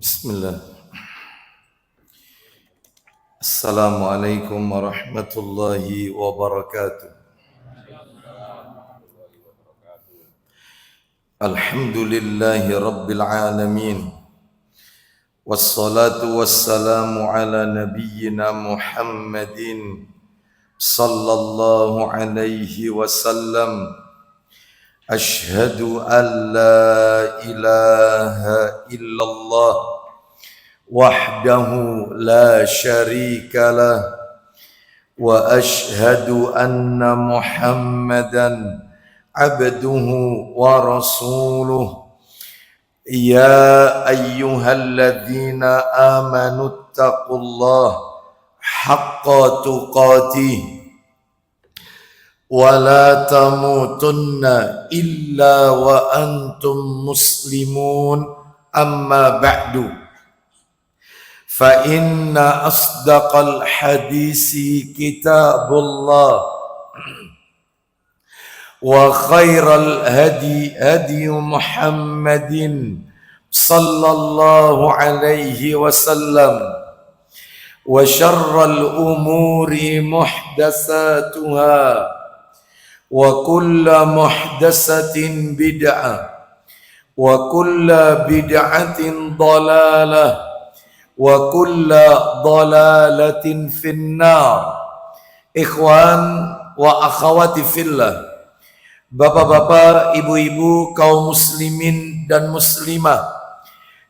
Bismillah. Assalamualaikum warahmatullahi wabarakatuh. Alhamdulillahi rabbil alamin. Wassalatu wassalamu ala nabiyyina Muhammadin sallallahu alaihi wasallam. Ashhadu an la ilaha illallah wahdahu la syarika lah wa ashhadu anna Muhammadan abduhu wa rasuluh. Ya ayyuhalladzina amanu taqullaha haqqa tuqatih wa la tamutunna illa wa antum muslimun, amma ba'du. Fa inna asdaqal hadisi kitabullah wa khairal hadi hadi Muhammadin sallallahu alaihi wasallam wa syarral umuri muhdatsatuha wa kulla muhdatsatin bid'ah wa kulla bid'atin dalalah wa kulla dalalatin finnar. Ikhwan wa akhawati fillah, bapak-bapak, ibu-ibu, kaum muslimin dan muslimah,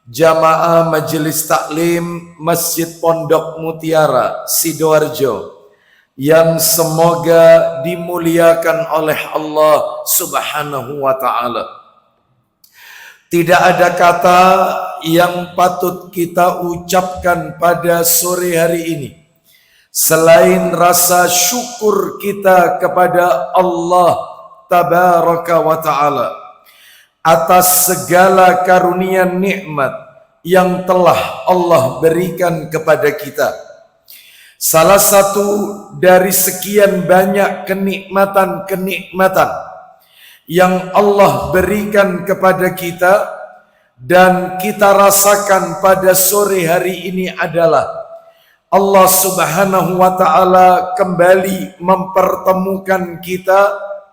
jamaah majelis taklim Masjid Pondok Mutiara Sidoarjo yang semoga dimuliakan oleh Allah Subhanahu wa ta'ala. Tidak ada kata yang patut kita ucapkan pada sore hari ini selain rasa syukur kita kepada Allah Tabaraka wa ta'ala atas segala karunia nikmat yang telah Allah berikan kepada kita. Salah satu dari sekian banyak kenikmatan-kenikmatan yang Allah berikan kepada kita dan kita rasakan pada sore hari ini adalah Allah Subhanahu wa ta'ala kembali mempertemukan kita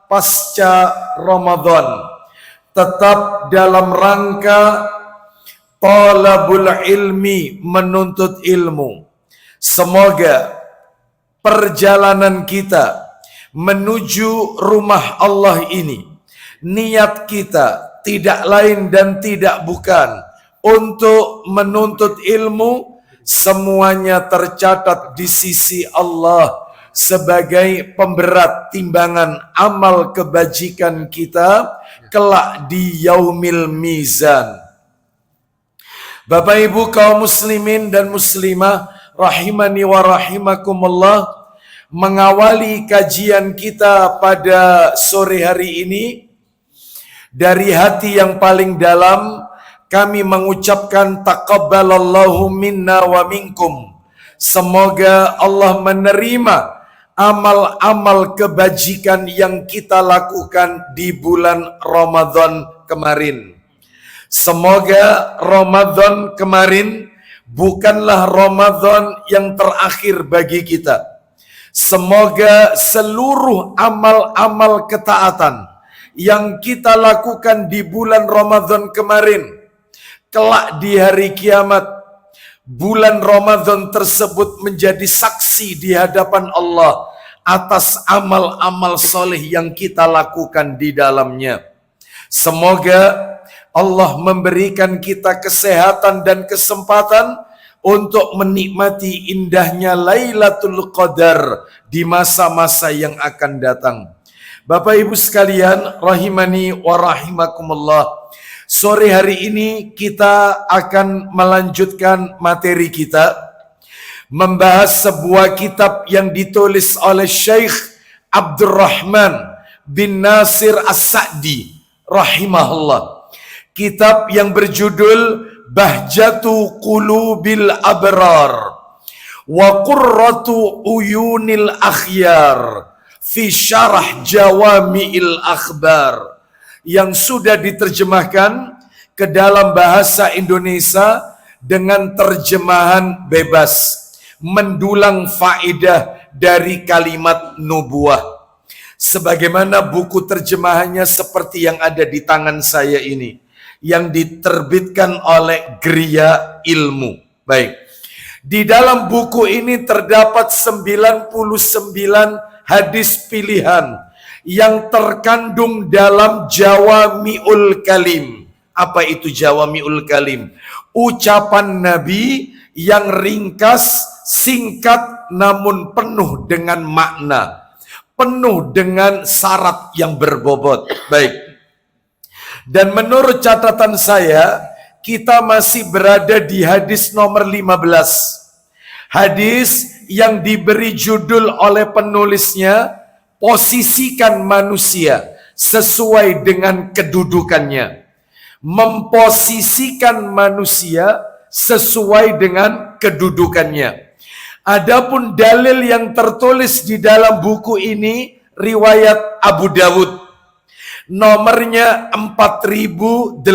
pasca Ramadan, tetap dalam rangka talabul ilmi, menuntut ilmu. Semoga perjalanan kita menuju rumah Allah ini, niat kita tidak lain dan tidak bukan untuk menuntut ilmu, semuanya tercatat di sisi Allah sebagai pemberat timbangan amal kebajikan kita kelak di yaumil mizan. Bapak Ibu kaum muslimin dan muslimah rahimani wa rahimakumullah, mengawali kajian kita pada sore hari ini dari hati yang paling dalam kami mengucapkan taqabbalallahu minna wa minkum. Semoga Allah menerima amal-amal kebajikan yang kita lakukan di bulan Ramadan kemarin. Semoga Ramadan kemarin bukanlah Ramadan yang terakhir bagi kita. Semoga seluruh amal-amal ketaatan yang kita lakukan di bulan Ramadan kemarin, kelak di hari kiamat, bulan Ramadan tersebut menjadi saksi di hadapan Allah atas amal-amal soleh yang kita lakukan di dalamnya. Semoga Allah memberikan kita kesehatan dan kesempatan untuk menikmati indahnya Lailatul Qadar di masa-masa yang akan datang. Bapak Ibu sekalian, rahimani wa rahimakumullah. Sore hari ini kita akan melanjutkan materi kita, membahas sebuah kitab yang ditulis oleh Syekh Abdurrahman bin Nasir As-Sa'di rahimahullah. Kitab yang berjudul Bahjatu Qulubil Abrar wa Qurratu Uyunil Akhyar fi Syarah Jawami'il Akhbar, yang sudah diterjemahkan ke dalam bahasa Indonesia dengan terjemahan bebas, mendulang faedah dari kalimat nubuah. Sebagaimana buku terjemahannya seperti yang ada di tangan saya ini, yang diterbitkan oleh Gria Ilmu. Baik. Di dalam buku ini terdapat 99 hadis pilihan yang terkandung dalam Jawami'ul Kalim. Apa itu Jawami'ul Kalim? Ucapan Nabi yang ringkas, singkat, namun penuh dengan makna, penuh dengan syarat yang berbobot. Baik. Dan menurut catatan saya, kita masih berada di hadis nomor 15. Hadis yang diberi judul oleh penulisnya, posisikan manusia sesuai dengan kedudukannya. Memposisikan manusia sesuai dengan kedudukannya. Adapun dalil yang tertulis di dalam buku ini riwayat Abu Dawud, nomornya 4842.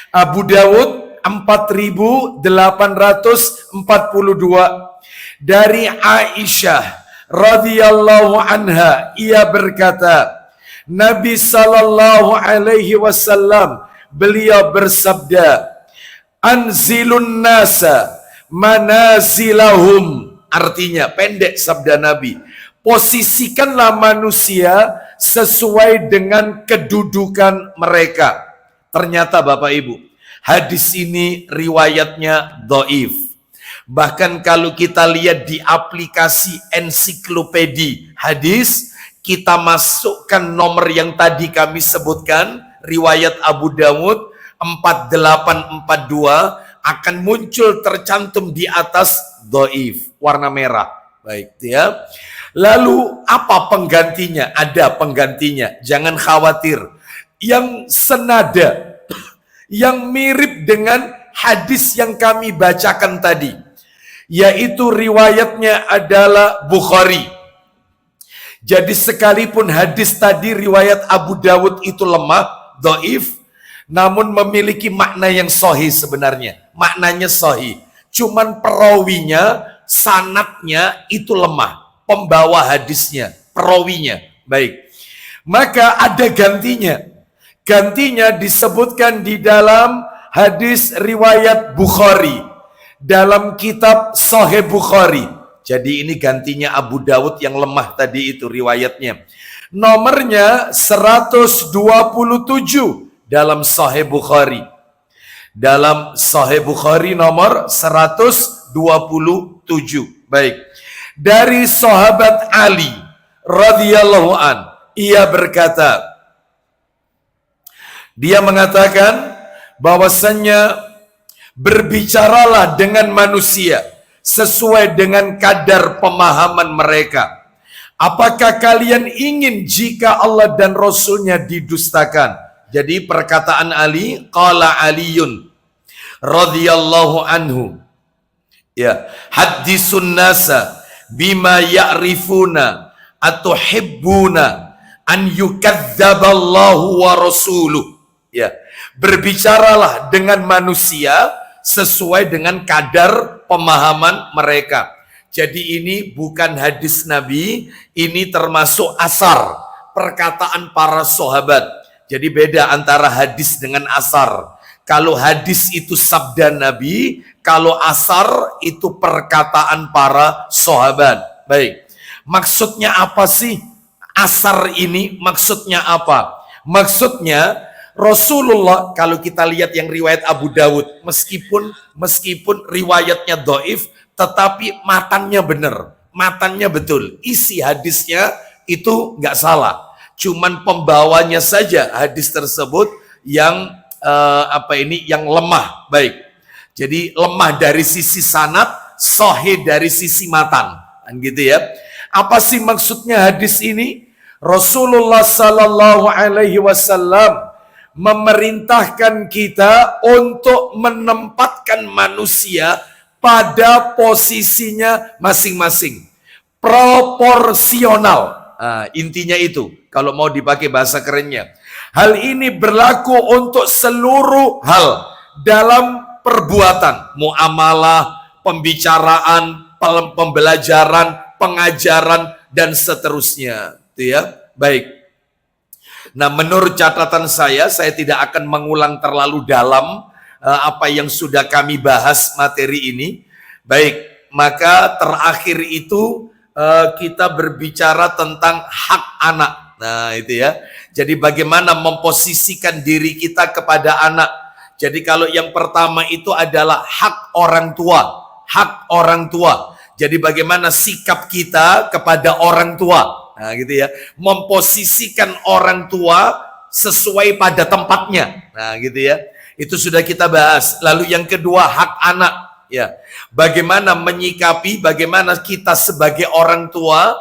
Abu Dawud 4842, dari Aisyah radhiyallahu anha, ia berkata, Nabi sallallahu alaihi wasallam, beliau bersabda, anzilun nasa manazilahum. Artinya, pendek sabda Nabi, posisikanlah manusia sesuai dengan kedudukan mereka. Ternyata Bapak Ibu, hadis ini riwayatnya dhaif. Bahkan kalau kita lihat di aplikasi ensiklopedi hadis, kita masukkan nomor yang tadi kami sebutkan, riwayat Abu Dawud 4842, akan muncul tercantum di atas dhaif, warna merah. Baik, ya. Lalu apa penggantinya? Ada penggantinya, jangan khawatir. Yang senada, yang mirip dengan hadis yang kami bacakan tadi, yaitu riwayatnya adalah Bukhari. Jadi sekalipun hadis tadi riwayat Abu Dawud itu lemah, dhaif, namun memiliki makna yang sahih sebenarnya. Maknanya sahih. Cuman perawinya, sanadnya itu lemah. Pembawa hadisnya, perawinya. Baik. Maka ada gantinya. Gantinya disebutkan di dalam hadis riwayat Bukhari, dalam kitab Sahih Bukhari. Jadi ini gantinya Abu Dawud yang lemah tadi itu riwayatnya. Nomornya 127 dalam Sahih Bukhari. Dalam Sahih Bukhari nomor 127. Baik. Dari sahabat Ali radhiyallahu an, ia berkata, dia mengatakan bahwasannya, berbicaralah dengan manusia sesuai dengan kadar pemahaman mereka. Apakah kalian ingin jika Allah dan Rasulnya didustakan? Jadi perkataan Ali, qala Aliyun radhiyallahu anhu, ya, haddisun nasa bima ya'rifuna atuhibbuna an yukadzaballahu wa rasuluh. Ya, berbicaralah dengan manusia sesuai dengan kadar pemahaman mereka. Jadi ini bukan hadis Nabi, ini termasuk asar, perkataan para sahabat. Jadi beda antara hadis dengan asar. Kalau hadis itu sabda Nabi, kalau asar itu perkataan para sahabat. Baik. Maksudnya apa sih asar ini? Maksudnya apa? Maksudnya Rasulullah, kalau kita lihat yang riwayat Abu Dawud, meskipun riwayatnya dhaif, tetapi matannya benar, matannya betul, isi hadisnya itu nggak salah. Cuman pembawanya saja hadis tersebut yang yang lemah. Baik. Jadi lemah dari sisi sanad, sahih dari sisi matan, kan gitu ya. Apa sih maksudnya hadis ini? Rasulullah sallallahu alaihi wasallam memerintahkan kita untuk menempatkan manusia pada posisinya masing-masing, proporsional. Intinya itu, kalau mau dipakai bahasa kerennya, Hal ini berlaku untuk seluruh hal dalam perbuatan, muamalah, pembicaraan, pembelajaran, pengajaran, dan seterusnya. Itu ya. Baik. Nah, menurut catatan saya tidak akan mengulang terlalu dalam apa yang sudah kami bahas materi ini. Baik, maka terakhir itu kita berbicara tentang hak anak. Nah, itu ya. Jadi bagaimana memposisikan diri kita kepada anak. Jadi kalau yang pertama itu adalah hak orang tua. Hak orang tua. Jadi bagaimana sikap kita kepada orang tua. Nah, gitu ya. Memposisikan orang tua sesuai pada tempatnya. Nah, gitu ya. Itu sudah kita bahas. Lalu yang kedua, hak anak. Ya. Bagaimana menyikapi, bagaimana kita sebagai orang tua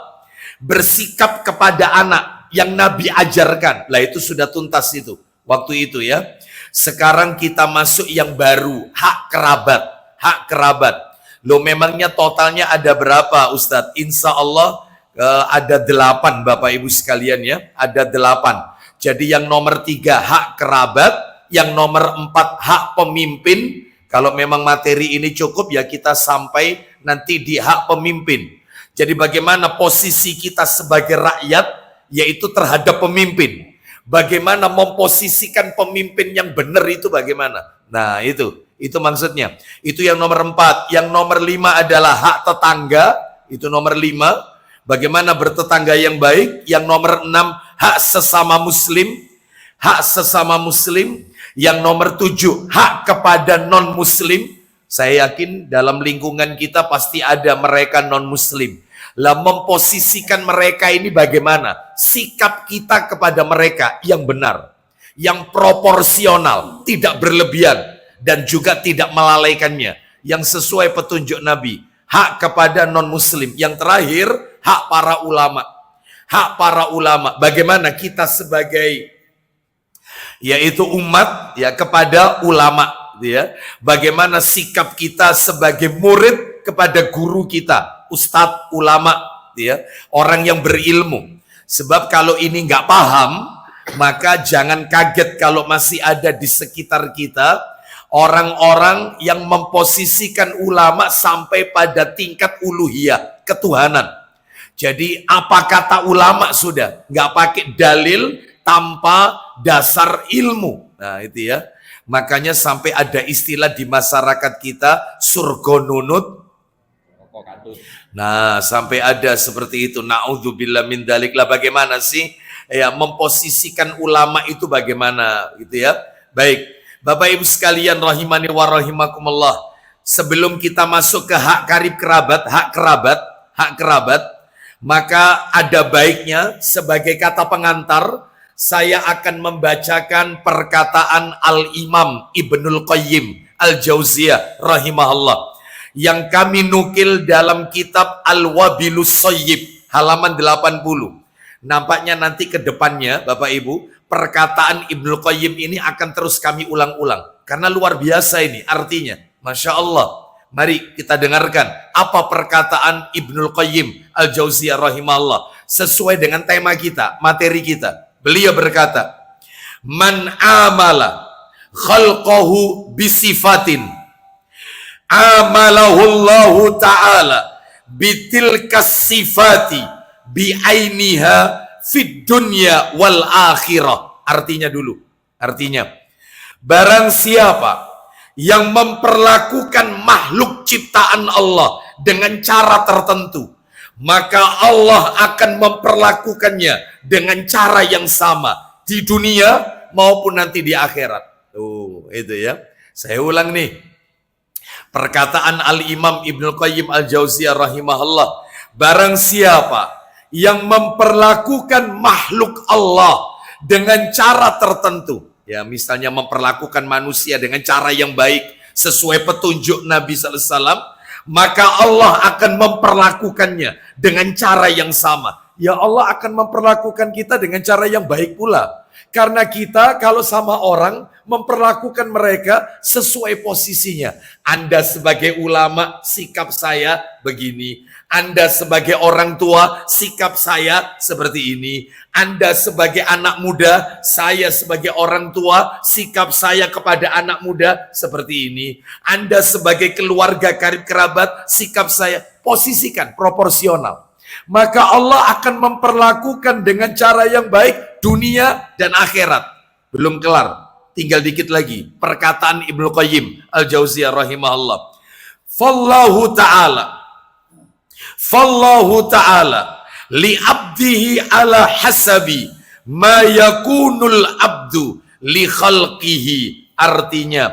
bersikap kepada anak yang Nabi ajarkan. Lah itu sudah tuntas itu waktu itu ya. Sekarang kita masuk yang baru, hak kerabat. Hak kerabat. Loh, memangnya totalnya ada berapa Ustadz? Insya Allah ada 8 Bapak Ibu sekalian ya. Ada 8. Jadi yang nomor 3 hak kerabat, yang nomor 4 hak pemimpin. Kalau memang materi ini cukup ya kita sampai nanti di hak pemimpin. Jadi bagaimana posisi kita sebagai rakyat yaitu terhadap pemimpin. Bagaimana memposisikan pemimpin yang benar itu bagaimana? Nah, itu maksudnya. Itu yang nomor 4. Yang nomor 5 adalah hak tetangga. Itu nomor 5. Bagaimana bertetangga yang baik. Yang nomor 6 hak sesama muslim. Hak sesama muslim. Yang nomor 7 hak kepada non muslim. Saya yakin dalam lingkungan kita pasti ada mereka non muslim. Lah, memposisikan mereka ini bagaimana? Sikap kita kepada mereka yang benar, yang proporsional, tidak berlebihan, dan juga tidak melalaikannya, yang sesuai petunjuk Nabi. Hak kepada non-muslim. Yang terakhir, hak para ulama. Hak para ulama. Bagaimana kita sebagai yaitu umat ya kepada ulama ya. Bagaimana sikap kita sebagai murid kepada guru kita, ustadz, ulama, ya, orang yang berilmu. Sebab kalau ini nggak paham, maka jangan kaget kalau masih ada di sekitar kita orang-orang yang memposisikan ulama sampai pada tingkat uluhiyah, ketuhanan. Jadi apa kata ulama sudah, nggak pakai dalil tanpa dasar ilmu. Nah itu ya, makanya sampai ada istilah di masyarakat kita surga nunut. Nah, sampai ada seperti itu. Na'udzubillah min dzalik. Lah bagaimana sih ya memposisikan ulama itu bagaimana gitu ya? Baik, Bapak Ibu sekalian rahimani wa rahimakumullah. Sebelum kita masuk ke hak karib kerabat, hak kerabat, maka ada baiknya sebagai kata pengantar saya akan membacakan perkataan Al-Imam Ibnul Qayyim Al-Jauziyah rahimahullah yang kami nukil dalam kitab Al-Wabilus Shayyib halaman 80. Nampaknya nanti ke depannya Bapak Ibu, perkataan Ibnul Qayyim ini akan terus kami ulang-ulang karena luar biasa ini artinya. Masya Allah. Mari kita dengarkan apa perkataan Ibnul Qayyim Al-Jauziyah rahimahullah sesuai dengan tema kita, materi kita. Beliau berkata, "Man amala khalqahu bisifatin amalahullahu ta'ala bitilkas sifati bi'ainiha fid dunya wal akhirah." Artinya barang siapa yang memperlakukan makhluk ciptaan Allah dengan cara tertentu, maka Allah akan memperlakukannya dengan cara yang sama di dunia maupun nanti di akhirat. Tuh, itu ya. Saya ulang nih. Perkataan Al-Imam Ibnul Qayyim Al-Jauziyah rahimahullah, barang siapa yang memperlakukan makhluk Allah dengan cara tertentu, ya misalnya memperlakukan manusia dengan cara yang baik sesuai petunjuk Nabi SAW, maka Allah akan memperlakukannya dengan cara yang sama. Ya Allah akan memperlakukan kita dengan cara yang baik pula. Karena kita kalau sama orang memperlakukan mereka sesuai posisinya. Anda sebagai ulama, sikap saya begini. Anda sebagai orang tua, sikap saya seperti ini. Anda sebagai anak muda, saya sebagai orang tua, sikap saya kepada anak muda seperti ini. Anda sebagai keluarga karib kerabat, sikap saya, posisikan proporsional. Maka Allah akan memperlakukan dengan cara yang baik dunia dan akhirat. Belum kelar, tinggal dikit lagi. Perkataan Ibnu Qayyim Al-Jauziyah rahimahullah. Fallahu ta'ala li'abdihi ala hasabi ma yakunul abdu li khalqihi. Artinya,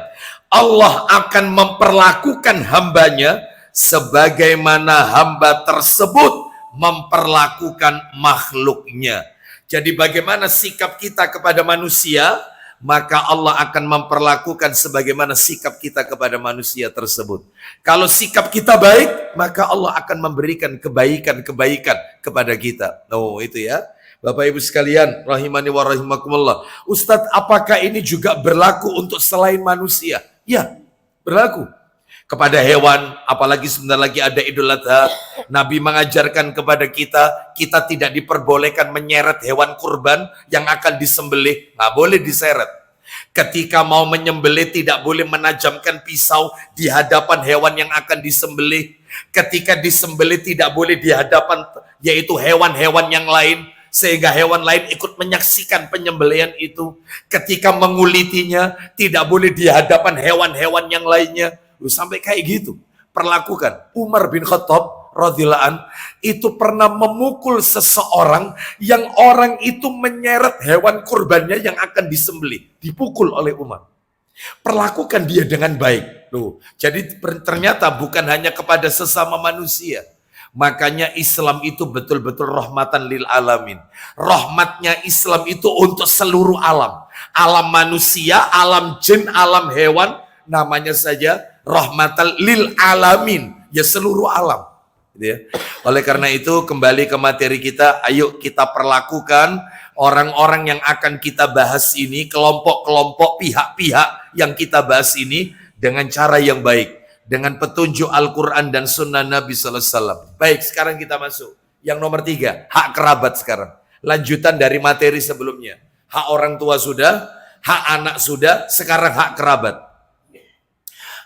Allah akan memperlakukan hambanya sebagaimana hamba tersebut memperlakukan makhluknya. Jadi bagaimana sikap kita kepada manusia, maka Allah akan memperlakukan sebagaimana sikap kita kepada manusia tersebut. Kalau sikap kita baik, maka Allah akan memberikan kebaikan-kebaikan kepada kita. Oh, itu ya. Bapak Ibu sekalian, rahimani wa rahimakumullah. Ustadz, apakah ini juga berlaku untuk selain manusia? Ya, berlaku. Kepada hewan, apalagi sebentar lagi ada Idul Adha, Nabi mengajarkan kepada kita, kita tidak diperbolehkan menyeret hewan kurban yang akan disembelih, nggak boleh diseret. Ketika mau menyembelih tidak boleh menajamkan pisau di hadapan hewan yang akan disembelih. Ketika disembelih tidak boleh di hadapan yaitu hewan-hewan yang lain, sehingga hewan lain ikut menyaksikan penyembelihan itu. Ketika mengulitinya tidak boleh di hadapan hewan-hewan yang lainnya. Sampai kayak gitu perlakukan. Umar bin Khattab radhiyallahu an itu pernah memukul seseorang yang orang itu menyeret hewan kurbannya yang akan disembelih, dipukul oleh Umar. Perlakukan dia dengan baik. Loh, jadi ternyata bukan hanya kepada sesama manusia. Makanya Islam itu betul-betul rahmatan lil alamin. Rahmatnya Islam itu untuk seluruh alam. Alam manusia, alam jin, alam hewan, namanya saja rahmatan lil alamin, ya seluruh alam. Gitu ya. Oleh karena itu kembali ke materi kita, ayo kita perlakukan orang-orang yang akan kita bahas ini, kelompok-kelompok pihak-pihak yang kita bahas ini dengan cara yang baik, dengan petunjuk Al-Quran dan Sunnah Nabi Sallallahu Alaihi Wasallam. Baik, sekarang kita masuk yang nomor 3, hak kerabat sekarang. Lanjutan dari materi sebelumnya. Hak orang tua sudah, hak anak sudah, sekarang hak kerabat.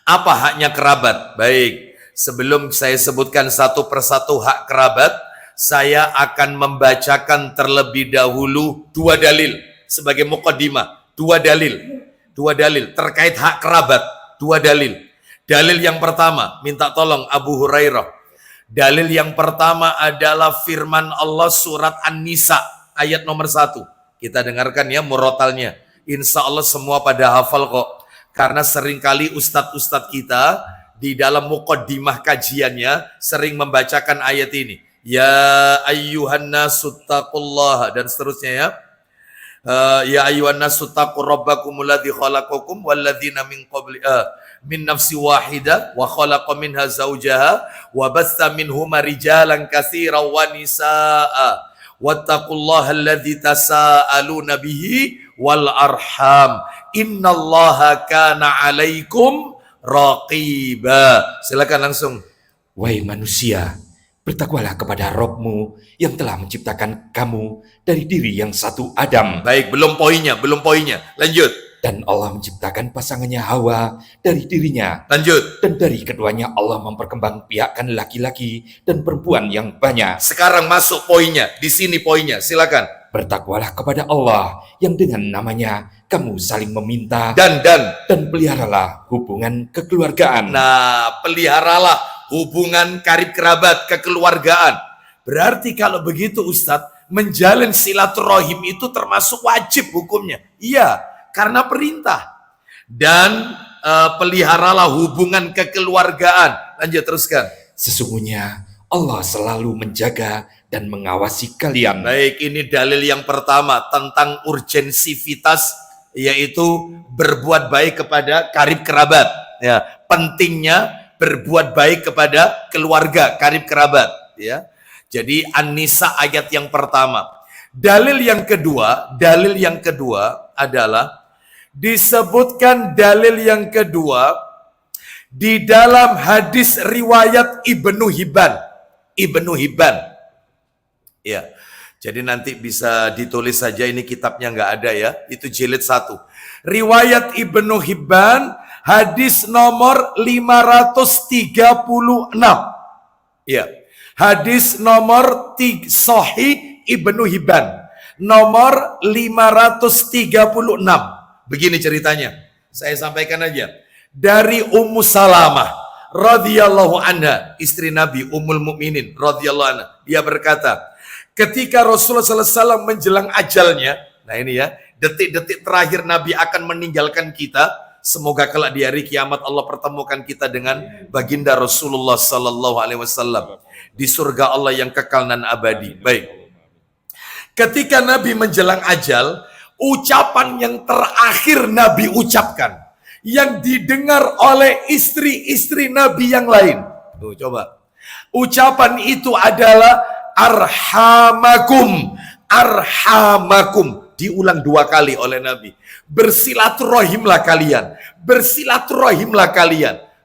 Apa haknya kerabat? Baik, sebelum saya sebutkan satu persatu hak kerabat, saya akan membacakan terlebih dahulu 2 dalil sebagai muqaddimah. 2 dalil terkait hak kerabat. 2 dalil. Dalil yang pertama, minta tolong Abu Hurairah. Dalil yang pertama adalah firman Allah surat An-Nisa ayat nomor 1. Kita dengarkan ya murotalnya. Insya Allah semua pada hafal kok. Karena seringkali ustadz-ustadz kita di dalam muqaddimah kajiannya sering membacakan ayat ini. Ya ayyuhan nasu taqullaha dan seterusnya ya. Ya ayyuhan nasu taqu rabbakumul ladzi khalaqakum walladzina min qabli min nafsi wahidah wa khalaqa minha zawjaha wa bassa minhuma rijalan katsiran wa nisaa wattaqullaha alladzi tasaaluna bihi wal arham innallaha kana 'alaikum raqiba. Silakan langsung. Wahai manusia, bertakwalah kepada Rabb-Mu yang telah menciptakan kamu dari diri yang satu Adam. Baik, belum poinnya. Lanjut. Dan Allah menciptakan pasangannya Hawa dari dirinya. Lanjut. Dan dari keduanya Allah memperkembangbiakkan laki-laki dan perempuan yang banyak. Sekarang masuk poinnya. Di sini poinnya. Silakan. Bertakwalah kepada Allah yang dengan namanya kamu saling meminta dan peliharalah hubungan kekeluargaan. Nah, peliharalah hubungan karib kerabat kekeluargaan. Berarti kalau begitu Ustadz, menjalin silaturahim itu termasuk wajib hukumnya. Iya, karena perintah. Dan peliharalah hubungan kekeluargaan. Lanjut, teruskan. Sesungguhnya Allah selalu menjaga dan mengawasi kalian. Baik, ini dalil yang pertama tentang urgensivitas, yaitu berbuat baik kepada karib kerabat. Ya, pentingnya berbuat baik kepada keluarga karib kerabat. Ya, jadi An-Nisa ayat yang pertama. Dalil yang kedua adalah disebutkan dalil yang kedua di dalam hadis riwayat Ibnu Hibban. Ya. Jadi nanti bisa ditulis saja, ini kitabnya nggak ada ya. Itu jilid 1. Riwayat Ibnu Hibban hadis nomor 536. Ya. Hadis nomor Sahih Ibnu Hibban nomor 536. Begini ceritanya. Saya sampaikan aja. Dari Ummu Salamah radhiyallahu anha, istri Nabi Ummul Mukminin radhiyallahu anha, dia berkata, ketika Rasulullah SAW menjelang ajalnya, nah ini ya, detik-detik terakhir Nabi akan meninggalkan kita. Semoga kelak di hari kiamat Allah pertemukan kita dengan baginda Rasulullah SAW di surga Allah yang kekal dan abadi. Baik. Ketika Nabi menjelang ajal, ucapan yang terakhir Nabi ucapkan, yang didengar oleh istri-istri Nabi yang lain. Tuh, coba. Ucapan itu adalah arhamakum. Diulang 2 kali oleh Nabi. Bersilaturahimlah kalian.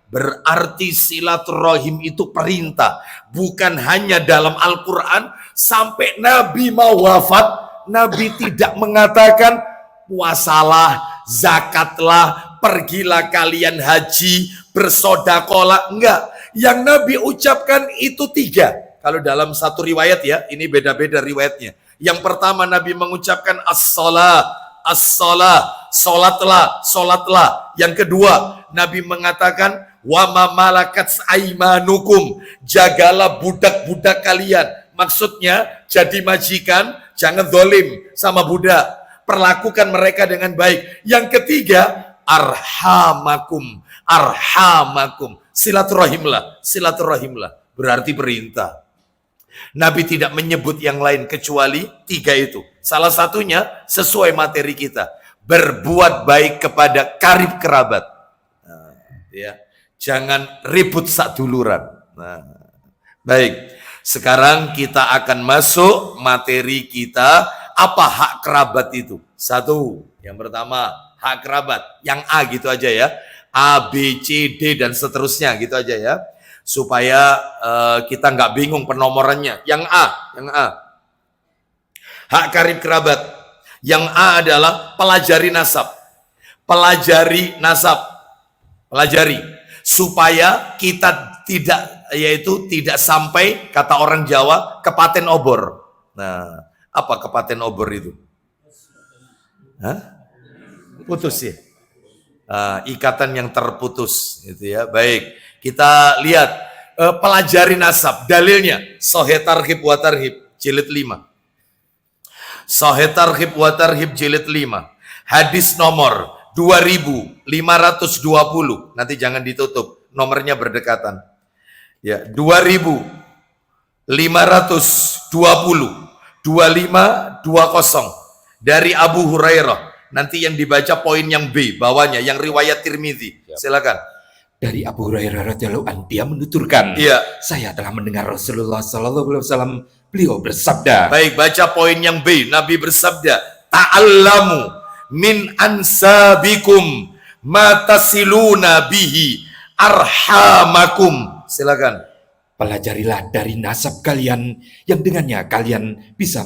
Berarti silaturahim itu perintah. Bukan hanya dalam Al-Quran. Sampai Nabi mau wafat, Nabi tidak mengatakan puasalah, zakatlah, pergilah kalian haji, bersodakolah. Enggak. Yang Nabi ucapkan itu 3. Kalau dalam satu riwayat ya, ini beda-beda riwayatnya. Yang pertama Nabi mengucapkan solatlah. Yang kedua Nabi mengatakan wa ma malakat aimanukum, jagalah budak-budak kalian. Maksudnya jadi majikan, jangan zalim sama budak, perlakukan mereka dengan baik. Yang ketiga arhamakum, silaturahimlah, berarti perintah. Nabi tidak menyebut yang lain kecuali 3 itu. Salah satunya sesuai materi kita, berbuat baik kepada karib kerabat. Nah, ya, jangan ribut saduluran. Nah, baik. Sekarang kita akan masuk materi kita. Apa hak kerabat itu? 1. Yang pertama, hak kerabat. Yang A gitu aja ya. A, B, C, D dan seterusnya gitu aja ya. Supaya kita nggak bingung penomorannya. Yang A. Hak karib kerabat. Yang A adalah pelajari nasab. Pelajari. Supaya kita tidak sampai, kata orang Jawa, kepaten obor. Nah, apa kepaten obor itu? Hah? Putus ya? Ikatan yang terputus gitu ya. Baik, kita lihat pelajari nasab. Dalilnya Sahih Targhib wa Tarhib jilid 5. Sahih Targhib wa Tarhib jilid 5. Hadis nomor 2520. Nanti jangan ditutup, nomornya berdekatan. Ya, 2520 2520 dari Abu Hurairah. Nanti yang dibaca poin yang B bawahnya, yang riwayat Tirmidzi. Silakan. Dari Abu Hurairah radhiyallahu anhu, dia menuturkan, iya, saya telah mendengar Rasulullah sallallahu alaihi wasallam, beliau bersabda. Baik, baca poin yang B. Nabi bersabda, ta'allamu min ansabikum matasiluna bihi arhamakum. Silakan. Pelajarilah dari nasab kalian yang dengannya kalian bisa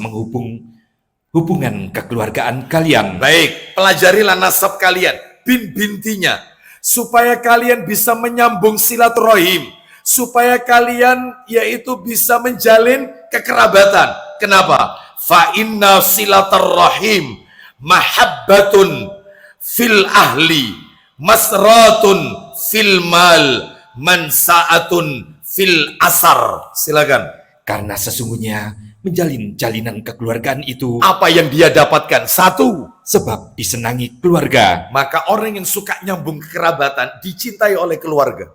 hubungan kekeluargaan kalian. Baik, pelajarilah nasab kalian, bintinya, supaya kalian bisa menyambung silaturahim, supaya kalian yaitu bisa menjalin kekerabatan. Kenapa? Fa inna silaturahim mahabbatun fil ahli, masratun fil mal, mansaatun fil asar. Silakan. Karena sesungguhnya menjalin jalinan kekeluargaan itu, apa yang dia dapatkan? 1, sebab disenangi keluarga. Maka orang yang suka nyambung kekerabatan dicintai oleh keluarga.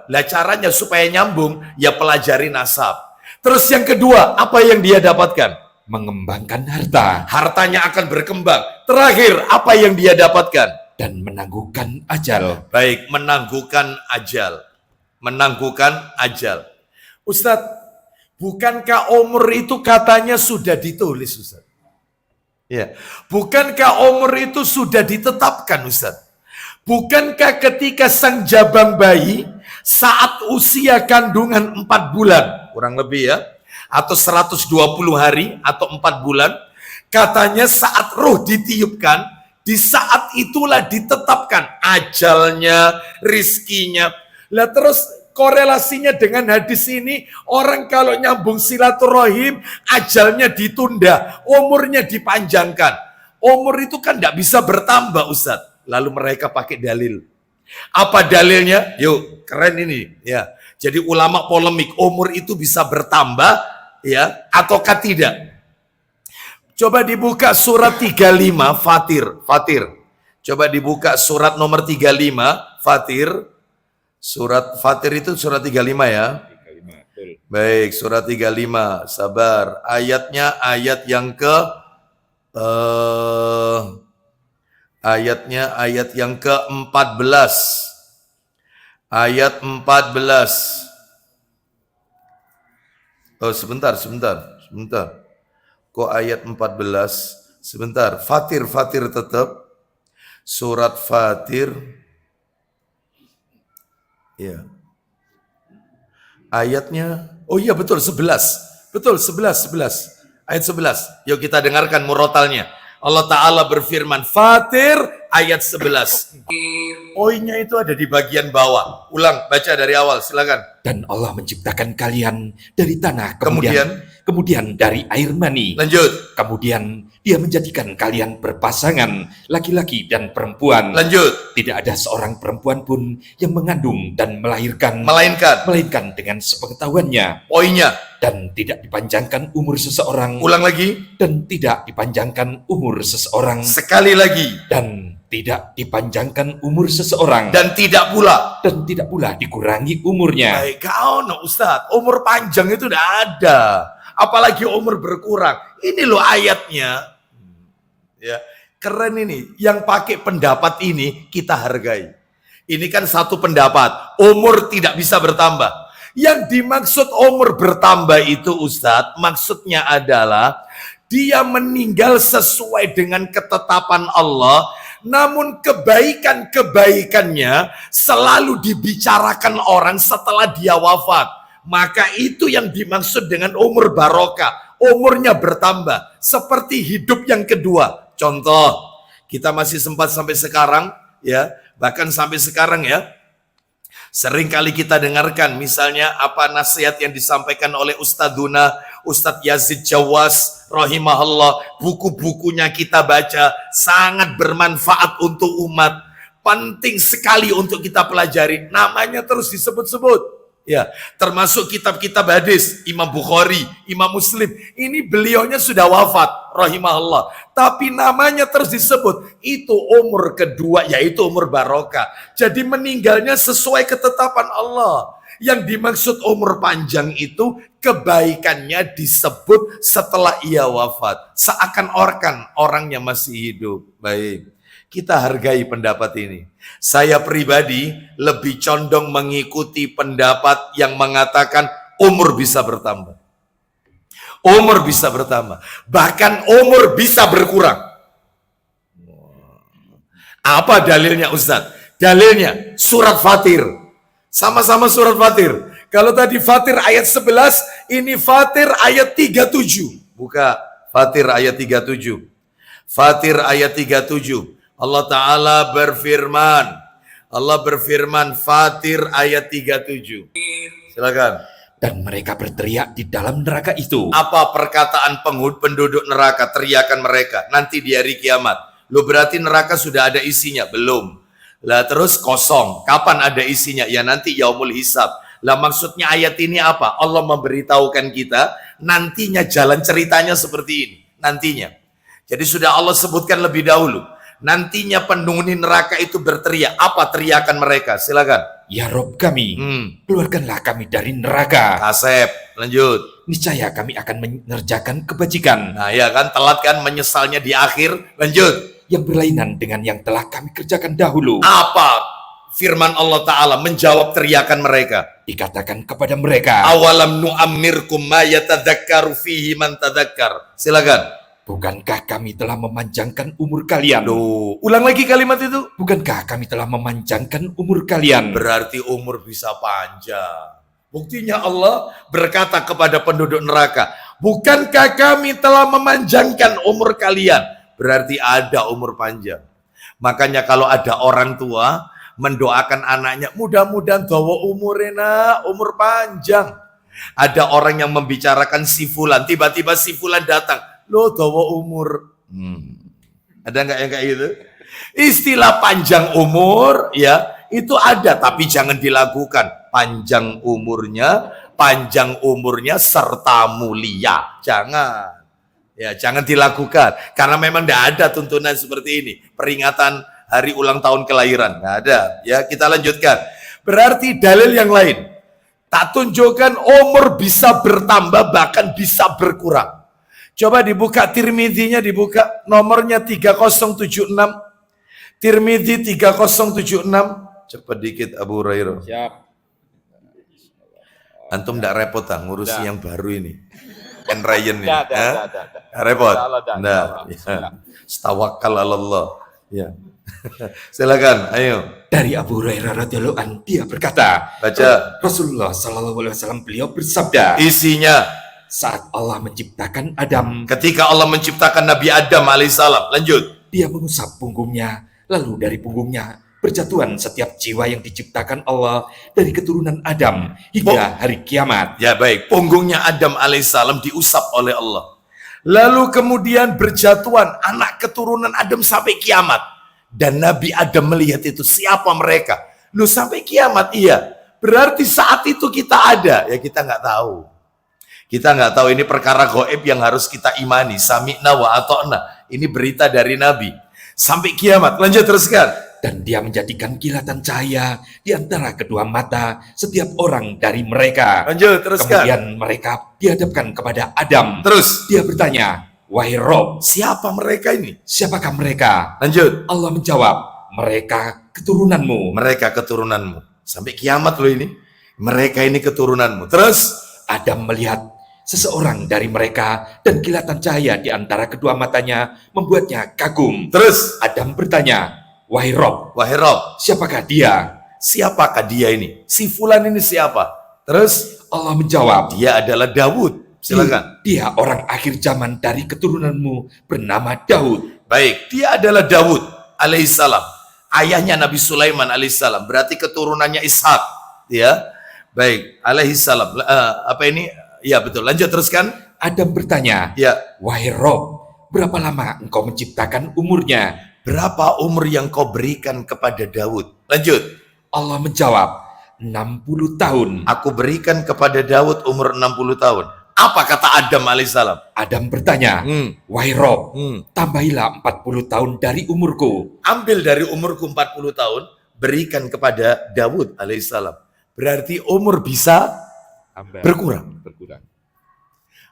Lah caranya supaya nyambung, ya pelajari nasab. Terus yang kedua, apa yang dia dapatkan? Mengembangkan harta. Hartanya akan berkembang. Terakhir, apa yang dia dapatkan? Dan menangguhkan ajal. Baik, menangguhkan ajal. Ustadz, Bukankah umur itu katanya sudah ditulis, Ustaz? Ya. Bukankah umur itu sudah ditetapkan, Ustaz? Bukankah ketika sang jabang bayi saat usia kandungan 4 bulan, kurang lebih ya, atau 120 hari atau 4 bulan, katanya saat roh ditiupkan, di saat itulah ditetapkan ajalnya, rizkinya. Lah terus korelasinya dengan hadis ini, orang kalau nyambung silaturahim, ajalnya ditunda, umurnya dipanjangkan. Umur itu kan tidak bisa bertambah, Ustaz. Lalu mereka pakai dalil. Apa dalilnya? Yuk, keren ini. Ya, jadi ulama polemik, umur itu bisa bertambah, ya, ataukah tidak? Coba dibuka surat 35 Fatir. Coba dibuka surat nomor 35 Fatir. Surat Fatir itu surat 35 ya. 35, baik, surat 35. Sabar. Ayatnya ayat yang ke ayat yang ke-14. Ayat 14. Oh, sebentar. Kok ayat 14? Sebentar, Fatir tetap. Surat Fatir. Ya. Ayatnya, oh iya betul, 11. Betul, 11. Ayat 11. Yuk kita dengarkan murotalnya. Allah Ta'ala berfirman, Fatir ayat 11. Oinya itu ada di bagian bawah. Ulang, baca dari awal, silakan. Dan Allah menciptakan kalian dari tanah, kemudian dari air mani. Lanjut. Kemudian Dia menjadikan kalian berpasangan, laki-laki dan perempuan. Lanjut. Tidak ada seorang perempuan pun yang mengandung dan melahirkan, melainkan dengan sepengetahuannya. Poinnya. Dan tidak dipanjangkan umur seseorang. Ulang lagi. Dan tidak dipanjangkan umur seseorang. Sekali lagi. Dan tidak dipanjangkan umur seseorang. Dan tidak pula dikurangi umurnya. Baik, kau no Ustaz, umur panjang itu tidak ada. Apalagi umur berkurang. Ini loh ayatnya. Ya, keren ini. Yang pakai pendapat ini kita hargai. Ini kan satu pendapat. Umur tidak bisa bertambah. Yang dimaksud umur bertambah itu Ustaz, maksudnya adalah dia meninggal sesuai dengan ketetapan Allah. Namun kebaikan-kebaikannya selalu dibicarakan orang setelah dia wafat. Maka itu yang dimaksud dengan umur barokah. Umurnya bertambah. Seperti hidup yang kedua. Contoh, kita masih sempat sampai sekarang, ya, bahkan sampai sekarang ya, sering kali kita dengarkan misalnya apa nasihat yang disampaikan oleh Ustadz Yazid Jawas rahimahullah, buku-bukunya kita baca, sangat bermanfaat untuk umat, penting sekali untuk kita pelajari, namanya terus disebut-sebut. Ya, termasuk kitab-kitab hadis, Imam Bukhari, Imam Muslim. Ini beliaunya sudah wafat, rahimahullah. Tapi namanya terus disebut. Itu umur kedua, yaitu umur barokah. Jadi meninggalnya sesuai ketetapan Allah. Yang dimaksud umur panjang itu, kebaikannya disebut setelah ia wafat. Seakan-akan orangnya masih hidup. Baik, kita hargai pendapat ini. Saya pribadi lebih condong mengikuti pendapat yang mengatakan umur bisa bertambah. Umur bisa bertambah. Bahkan umur bisa berkurang. Apa dalilnya Ustaz? Dalilnya surat Fatir. Sama-sama surat Fatir. Kalau tadi Fatir ayat 11, ini Fatir ayat 37. Buka Fatir ayat 37. Fatir ayat 37. Allah Ta'ala berfirman Fatir ayat 37. Silakan. Dan mereka berteriak di dalam neraka itu. Apa perkataan penduduk neraka, teriakan mereka nanti di hari kiamat? Lo berarti neraka sudah ada isinya? Belum. Lah terus kosong. Kapan ada isinya? Ya nanti yaumul hisab. Lah maksudnya ayat ini apa? Allah memberitahukan kita nantinya jalan ceritanya seperti ini. Nantinya. Jadi sudah Allah sebutkan lebih dahulu. Nantinya penghuni neraka itu berteriak. Apa teriakan mereka? Silakan. Ya Rob kami, keluarkanlah kami dari neraka. Asep, lanjut. Niscaya kami akan mengerjakan kebajikan. Nah ya kan, telat kan menyesalnya di akhir. Lanjut. Yang berlainan dengan yang telah kami kerjakan dahulu. Apa Firman Allah Ta'ala menjawab teriakan mereka. Dikatakan kepada mereka, Awalam nu'ammirkum ma yatadzakkaru fihi man tadzakkar. Silakan. bukankah kami telah memanjangkan umur kalian? Loh, ulang lagi kalimat itu. Bukankah kami telah memanjangkan umur kalian? Berarti umur bisa panjang. Buktinya Allah berkata kepada penduduk neraka, bukankah kami telah memanjangkan umur kalian? Berarti ada umur panjang. Makanya kalau ada orang tua mendoakan anaknya, mudah-mudahan dawa umurnya, umur panjang. Ada orang yang membicarakan si fulan, tiba-tiba si fulan datang, lo dawa umur. Ada nggak yang kayak gitu? Istilah panjang umur ya itu ada, tapi jangan dilakukan. Panjang umurnya serta mulia, jangan. Ya, jangan dilakukan karena memang tidak ada tuntunan seperti ini. Peringatan hari ulang tahun kelahiran nggak ada. Ya, kita lanjutkan. Berarti dalil yang lain tak tunjukkan umur bisa bertambah bahkan bisa berkurang. Coba dibuka Tirmidzi-nya, dibuka nomornya 3076. Tirmidzi 3076. Cepat dikit Abu Hurairah. Siap. Antum tidak repot ngurusi yang baru ini. Ken Ryan ini. Ada. Repot. Ada. Nah, ya. Tawakkal 'ala Allah. Ya. Silakan, ayo. Dari Abu Hurairah radhiyallahu anhu, dia berkata, Baca. Rasulullah sallallahu alaihi wasallam beliau bersabda, Isinya saat Allah menciptakan Adam, ketika Allah menciptakan Nabi Adam alaihissalam. Lanjut. dia mengusap punggungnya, lalu dari punggungnya berjatuhan setiap jiwa yang diciptakan Allah dari keturunan Adam hingga hari kiamat. Ya baik, punggungnya Adam alaihissalam diusap oleh Allah. Lalu kemudian berjatuhan anak keturunan Adam sampai kiamat. Dan Nabi Adam melihat itu, siapa mereka? Lu sampai kiamat, iya. Berarti saat itu kita ada, ya kita nggak tahu. Kita nggak tahu, ini perkara gaib yang harus kita imani. Sami'na wa ata'na. Ini berita dari Nabi. Sampai kiamat, lanjut teruskan. Dan dia menjadikan kilatan cahaya di antara kedua mata setiap orang dari mereka. Lanjut teruskan. Kemudian mereka dihadapkan kepada Adam. Terus, Dia bertanya, wahai Rob, siapa mereka ini? siapakah mereka? Lanjut. Allah menjawab, mereka keturunanmu. Mereka keturunanmu. Sampai kiamat loh ini. Mereka ini keturunanmu. Terus, Adam melihat seseorang dari mereka dan kilatan cahaya di antara kedua matanya membuatnya kagum. terus. Adam bertanya, wahai Rob, Wahai Rob, siapakah dia? siapakah dia ini? Si fulan ini siapa? Terus, Allah menjawab, dia adalah Dawud. Silakan. dia orang akhir zaman dari keturunanmu bernama Daud. Baik, dia adalah Dawud alaihissalam. Ayahnya Nabi Sulaiman alaihissalam. Berarti keturunannya Ishak. Ya, baik, alaihissalam. Apa ini? Ya betul. Lanjut teruskan. Adam bertanya, Ya, wahai Rob, berapa lama engkau menciptakan umurnya? berapa umur yang kau berikan kepada Dawud? Lanjut. Allah menjawab, 60 tahun. Aku berikan kepada Dawud umur 60 tahun. Apa kata Adam alaihissalam? Adam bertanya, wahai Rob, tambahilah 40 tahun dari umurku. Ambil dari umurku 40 tahun, berikan kepada Dawud alaihissalam. Berarti umur bisa berkurang.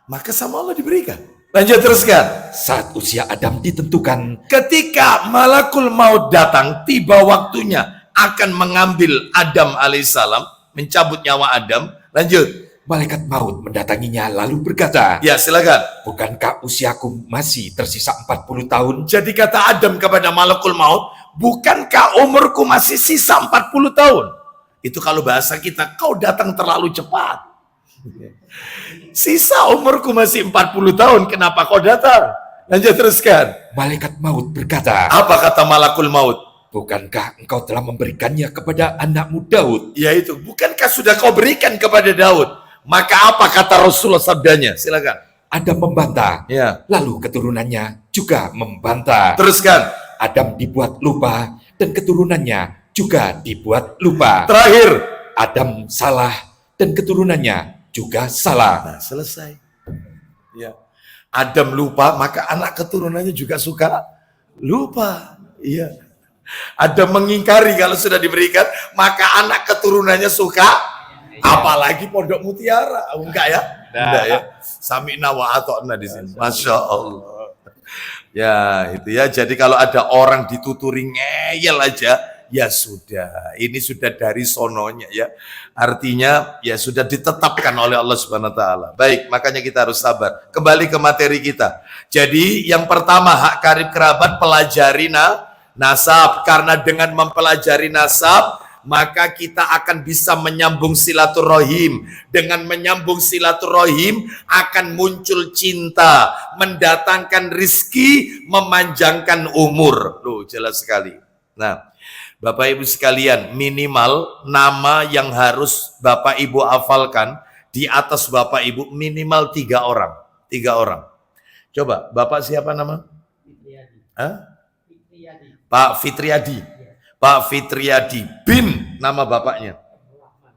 Maka sama Allah diberikan. Lanjut teruskan. Saat usia Adam ditentukan, Ketika malakul maut datang, tiba waktunya akan mengambil Adam alaihissalam, mencabut nyawa Adam. Lanjut. malaikat maut mendatanginya lalu berkata, Ya silakan. bukankah usiaku masih tersisa 40 tahun? Jadi kata Adam kepada malakul maut, bukankah umurku masih sisa 40 tahun? Itu kalau bahasa kita, kau datang terlalu cepat. Sisa umurku masih 40 tahun, kenapa kau datang? Lanjut teruskan. Malaikat maut berkata, Apa kata malakul maut? bukankah engkau telah memberikannya kepada anakmu Daud? Yaitu, bukankah sudah kau berikan kepada Daud? Maka apa kata Rasulullah sabdanya? Silakan. Adam membantah, Ya. lalu keturunannya juga membantah. Teruskan. Adam dibuat lupa dan keturunannya juga dibuat lupa. Terakhir. Adam salah dan keturunannya juga salah. Nah, selesai. Ya. Adam lupa, maka anak keturunannya juga suka lupa. Iya. Adam mengingkari kalau sudah diberikan, maka anak keturunannya suka. Apalagi pondok mutiara, enggak ya? Enggak ya. Sami'na wa ata'na di sini. Masya Allah. Ya, itu ya. Jadi kalau ada orang dituturi ngeyel aja, Ya sudah, ini sudah dari sononya ya. Artinya ya sudah ditetapkan oleh Allah Subhanahu wa taala. Baik, makanya kita harus sabar. Kembali ke materi kita. Jadi yang pertama, hak karib kerabat, pelajari nasab, karena dengan mempelajari nasab maka kita akan bisa menyambung silaturahim. Dengan menyambung silaturahim akan muncul cinta, mendatangkan rizki, memanjangkan umur. Loh, jelas sekali. Nah, Bapak Ibu sekalian, minimal nama yang harus Bapak Ibu hafalkan di atas Bapak Ibu minimal 3 orang. 3 orang. Coba, Bapak siapa nama? Fitriadi. Hah? Fitriadi. Pak Fitriadi. Pak Fitriadi bin nama bapaknya.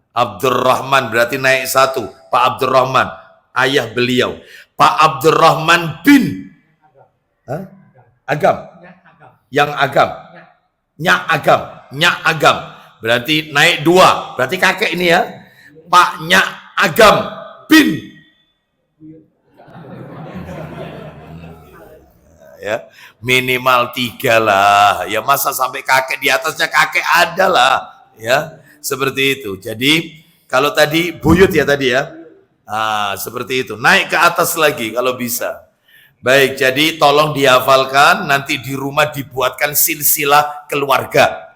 Abdurrahman, berarti naik 1. Pak Abdurrahman, ayah beliau. Pak Abdurrahman bin Hah? Agam. Yang Agam. Nyak Agam. Nyak Agam. Berarti naik 2. Berarti kakek ini ya. Pak Nyak Agam bin ya, minimal 3 lah ya, masa sampai kakek, di atasnya kakek ada lah ya, seperti itu. Jadi kalau tadi buyut ya tadi ya, seperti itu, naik ke atas lagi kalau bisa. Baik, jadi tolong dihafalkan, nanti di rumah dibuatkan silsilah keluarga,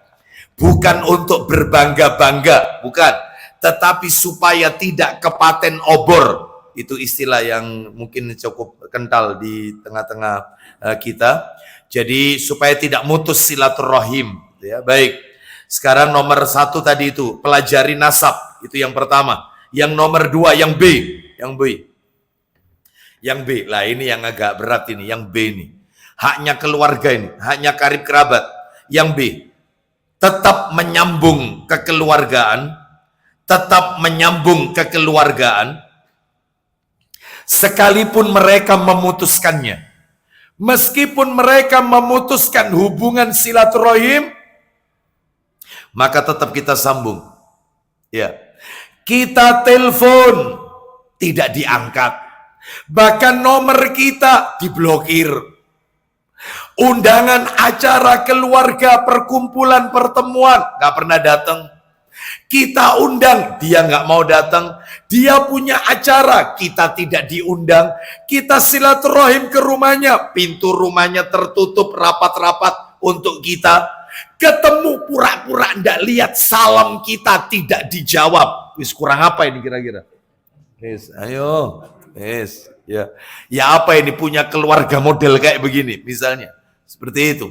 bukan untuk berbangga-bangga, bukan, tetapi supaya tidak kepaten obor. Itu istilah yang mungkin cukup kental di tengah-tengah kita. Jadi supaya tidak mutus silaturahim ya. Baik, sekarang nomor 1 tadi itu pelajari nasab, itu yang pertama. Yang nomor 2 yang B. Yang B lah, ini yang agak berat ini, yang B ini haknya keluarga, ini haknya karib kerabat. Yang B, tetap menyambung kekeluargaan, sekalipun mereka memutuskannya. Meskipun mereka memutuskan hubungan silaturahim, maka tetap kita sambung. Ya. Kita telepon, tidak diangkat. Bahkan nomor kita diblokir. Undangan acara keluarga, perkumpulan, pertemuan, gak pernah datang. Kita undang, dia nggak mau datang. Dia punya acara, kita tidak diundang. Kita silaturahim ke rumahnya, pintu rumahnya tertutup rapat-rapat untuk kita. Ketemu pura-pura ndak lihat, salam kita tidak dijawab. Wis, kurang apa ini kira-kira? Wis, ayo. Wis, ya. Ya apa ini, punya keluarga model kayak begini misalnya. Seperti itu.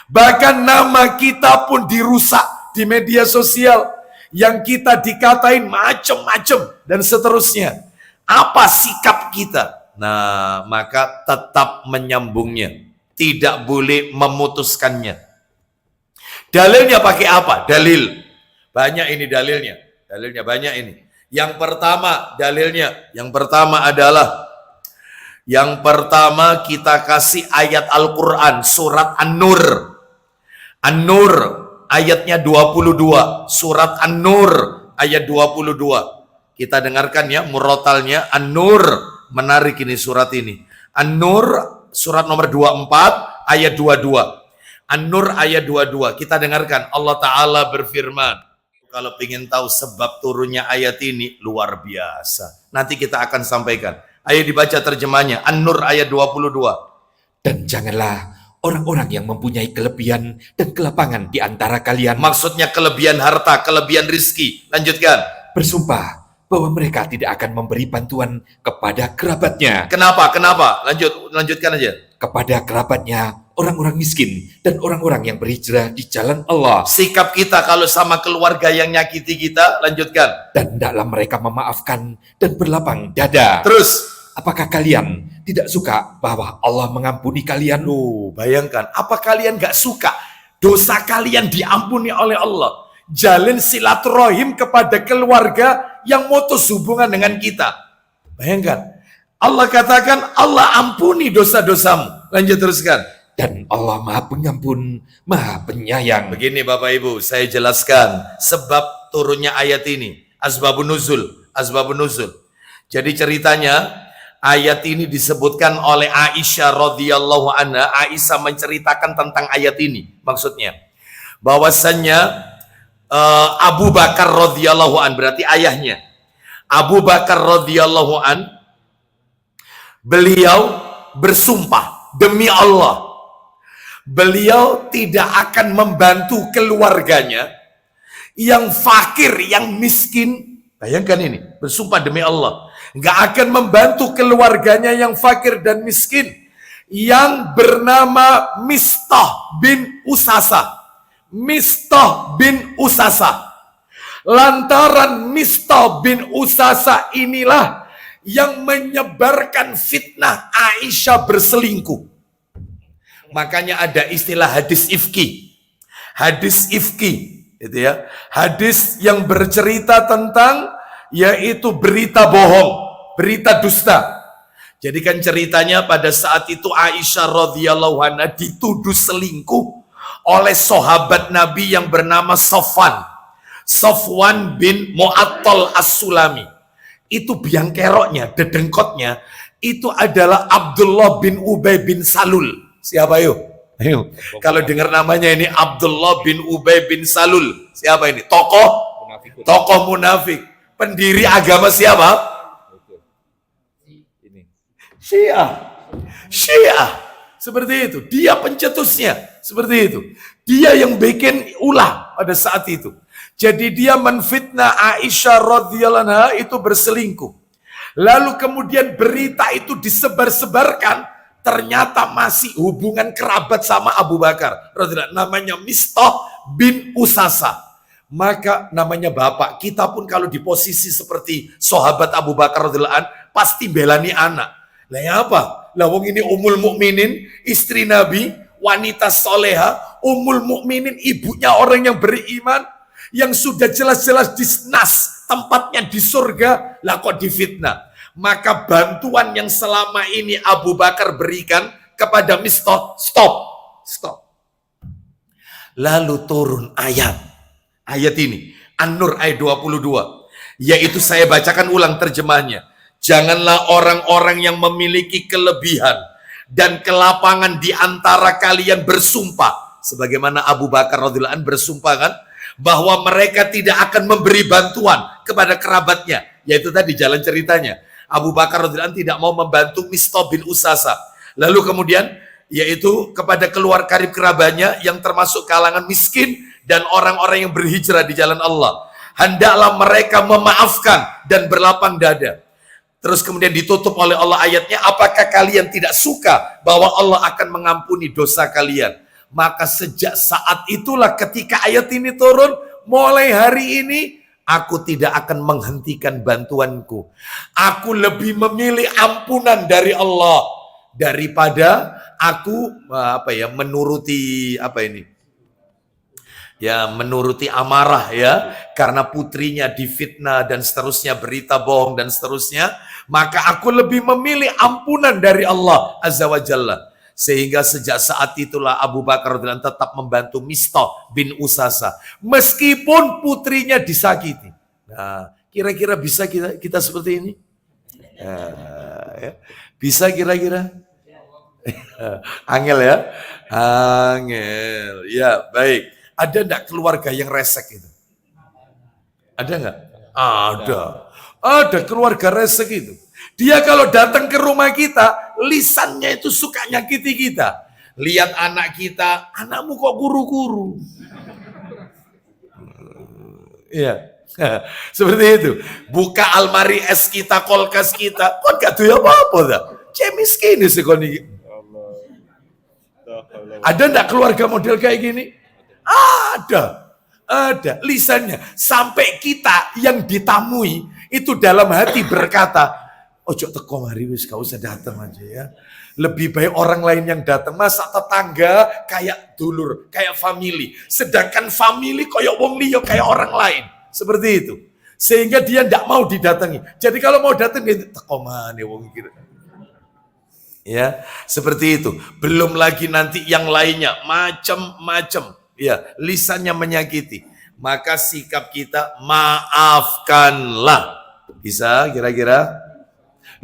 Bahkan nama kita pun dirusak di media sosial. Yang kita dikatain macem-macem dan seterusnya. Apa sikap kita? Nah, maka tetap menyambungnya. Tidak boleh memutuskannya. Dalilnya pakai apa? Dalil. Banyak ini dalilnya. Dalilnya banyak ini. Yang pertama dalilnya. Yang pertama kita kasih ayat Al-Quran. Surat An-Nur. An-Nur. Ayatnya 22, surat An-Nur ayat 22. Kita dengarkan ya murotalnya. An-Nur, menarik ini surat ini. An-Nur surat nomor 24 ayat 22. An-Nur ayat 22. Kita dengarkan, Allah Ta'ala berfirman. Kalau ingin tahu sebab turunnya ayat ini, luar biasa. Nanti kita akan sampaikan. Ayo dibaca terjemahnya. An-Nur ayat 22. Dan janganlah orang-orang yang mempunyai kelebihan dan kelapangan di antara kalian, maksudnya kelebihan harta, kelebihan rizki. Lanjutkan. Bersumpah bahwa mereka tidak akan memberi bantuan kepada kerabatnya. Kenapa? Lanjutkan aja. Kepada kerabatnya, orang-orang miskin dan orang-orang yang berhijrah di jalan Allah. Sikap kita kalau sama keluarga yang nyakiti kita, lanjutkan. Dan hendaklah mereka memaafkan dan berlapang dada. Terus. Apakah kalian tidak suka bahwa Allah mengampuni kalian? Loh, bayangkan, apa kalian gak suka dosa kalian diampuni oleh Allah? Jalin silaturahim kepada keluarga yang mutus hubungan dengan kita. Bayangkan, Allah katakan Allah ampuni dosa-dosamu. Lanjut teruskan. Dan Allah Maha Pengampun, Maha Penyayang. Begini Bapak Ibu, saya jelaskan sebab turunnya ayat ini. Asbabun nuzul. Jadi ceritanya, ayat ini disebutkan oleh Aisyah radhiyallahu anha. Aisyah menceritakan tentang ayat ini. Maksudnya, bahwasannya Abu Bakar radhiyallahu an, berarti ayahnya Abu Bakar radhiyallahu an, beliau bersumpah demi Allah, beliau tidak akan membantu keluarganya yang fakir, yang miskin. Bayangkan ini, bersumpah demi Allah, nggak akan membantu keluarganya yang fakir dan miskin, yang bernama Mistah bin Usasa. Mistah bin Usasa. Lantaran Mistah bin Usasa inilah yang menyebarkan fitnah Aisyah berselingkuh. Makanya ada istilah hadis ifki. Hadis ifki, gitu ya. Hadis yang bercerita tentang yaitu berita bohong, berita dusta. Jadi kan ceritanya pada saat itu Aisyah radhiyallahu anha dituduh selingkuh oleh sahabat Nabi yang bernama Safwan bin Mu'attal As-Sulami. Itu biang keroknya, dedengkotnya itu adalah Abdullah bin Ubay bin Salul. Siapa yuk? Ayo. Kalau dengar namanya ini Abdullah bin Ubay bin Salul. Siapa ini? Tokoh munafik. Pendiri agama siapa? Syiah. Seperti itu. Dia pencetusnya. Seperti itu. Dia yang bikin ulah pada saat itu. Jadi dia menfitnah Aisyah radhiyallahu anha itu berselingkuh. Lalu kemudian berita itu disebar-sebarkan. Ternyata masih hubungan kerabat sama Abu Bakar radhiyallahu anhu. Namanya Mistah bin Usasa. Maka namanya bapak. Kita pun kalau di posisi seperti sahabat Abu Bakar radhiyallahu anhu pasti belani anak. Lah ya apa? Lah wong ini Ummul Mukminin, istri Nabi, wanita soleha, Ummul Mukminin, ibunya orang yang beriman, yang sudah jelas-jelas dinas tempatnya di surga, lah kok difitnah. Maka bantuan yang selama ini Abu Bakar berikan kepada Mistah, stop. Lalu turun ayat ini, An-Nur ayat 22, yaitu saya bacakan ulang terjemahnya. Janganlah orang-orang yang memiliki kelebihan dan kelapangan di antara kalian bersumpah. Sebagaimana Abu Bakar radhiyallahu anhu bersumpah kan, bahwa mereka tidak akan memberi bantuan kepada kerabatnya. Yaitu tadi jalan ceritanya. Abu Bakar radhiyallahu anhu tidak mau membantu Mistah bin Usasa. Lalu kemudian, yaitu kepada keluar karib kerabatnya yang termasuk kalangan miskin dan orang-orang yang berhijrah di jalan Allah. Hendaklah mereka memaafkan dan berlapang dada. Terus kemudian ditutup oleh Allah ayatnya, apakah kalian tidak suka bahwa Allah akan mengampuni dosa kalian? Maka sejak saat itulah ketika ayat ini turun, mulai hari ini aku tidak akan menghentikan bantuanku. Aku lebih memilih ampunan dari Allah daripada aku menuruti amarah ya, karena putrinya difitnah dan seterusnya, berita bohong dan seterusnya. Maka aku lebih memilih ampunan dari Allah Azza wa Jalla. Sehingga sejak saat itulah Abu Bakar radhiyallahu anhu tetap membantu Mistah bin Usasa meskipun putrinya disakiti. Nah, kira-kira bisa kita seperti ini? Ya. Bisa kira-kira? Angel ya? Angel. Ya, baik. Ada enggak keluarga yang resek itu? Ada enggak? Ada keluarga resek itu. Dia kalau datang ke rumah kita, lisannya itu suka nyakiti kita. Lihat anak kita, anakmu kok guru-guru. Iya. Seperti itu. Buka almari es kita, kulkas kita, kok gak tuh apa-apa dah. Miskin sih kon iki. Ada enggak keluarga model kayak gini? Ada lisannya sampai kita yang ditamui itu dalam hati berkata, ojo teko mari wis gak usah datang aja ya. Lebih baik orang lain yang datang, masa tetangga kayak dulur, kayak family. Sedangkan family kayak wong liya kayak orang lain. Seperti itu. Sehingga dia tidak mau didatangi. Jadi kalau mau datang dia teko mana wong iki. Ya, seperti itu. Belum lagi nanti yang lainnya macam-macam. Ya, lisannya menyakiti. Maka sikap kita maafkanlah. Bisa kira-kira?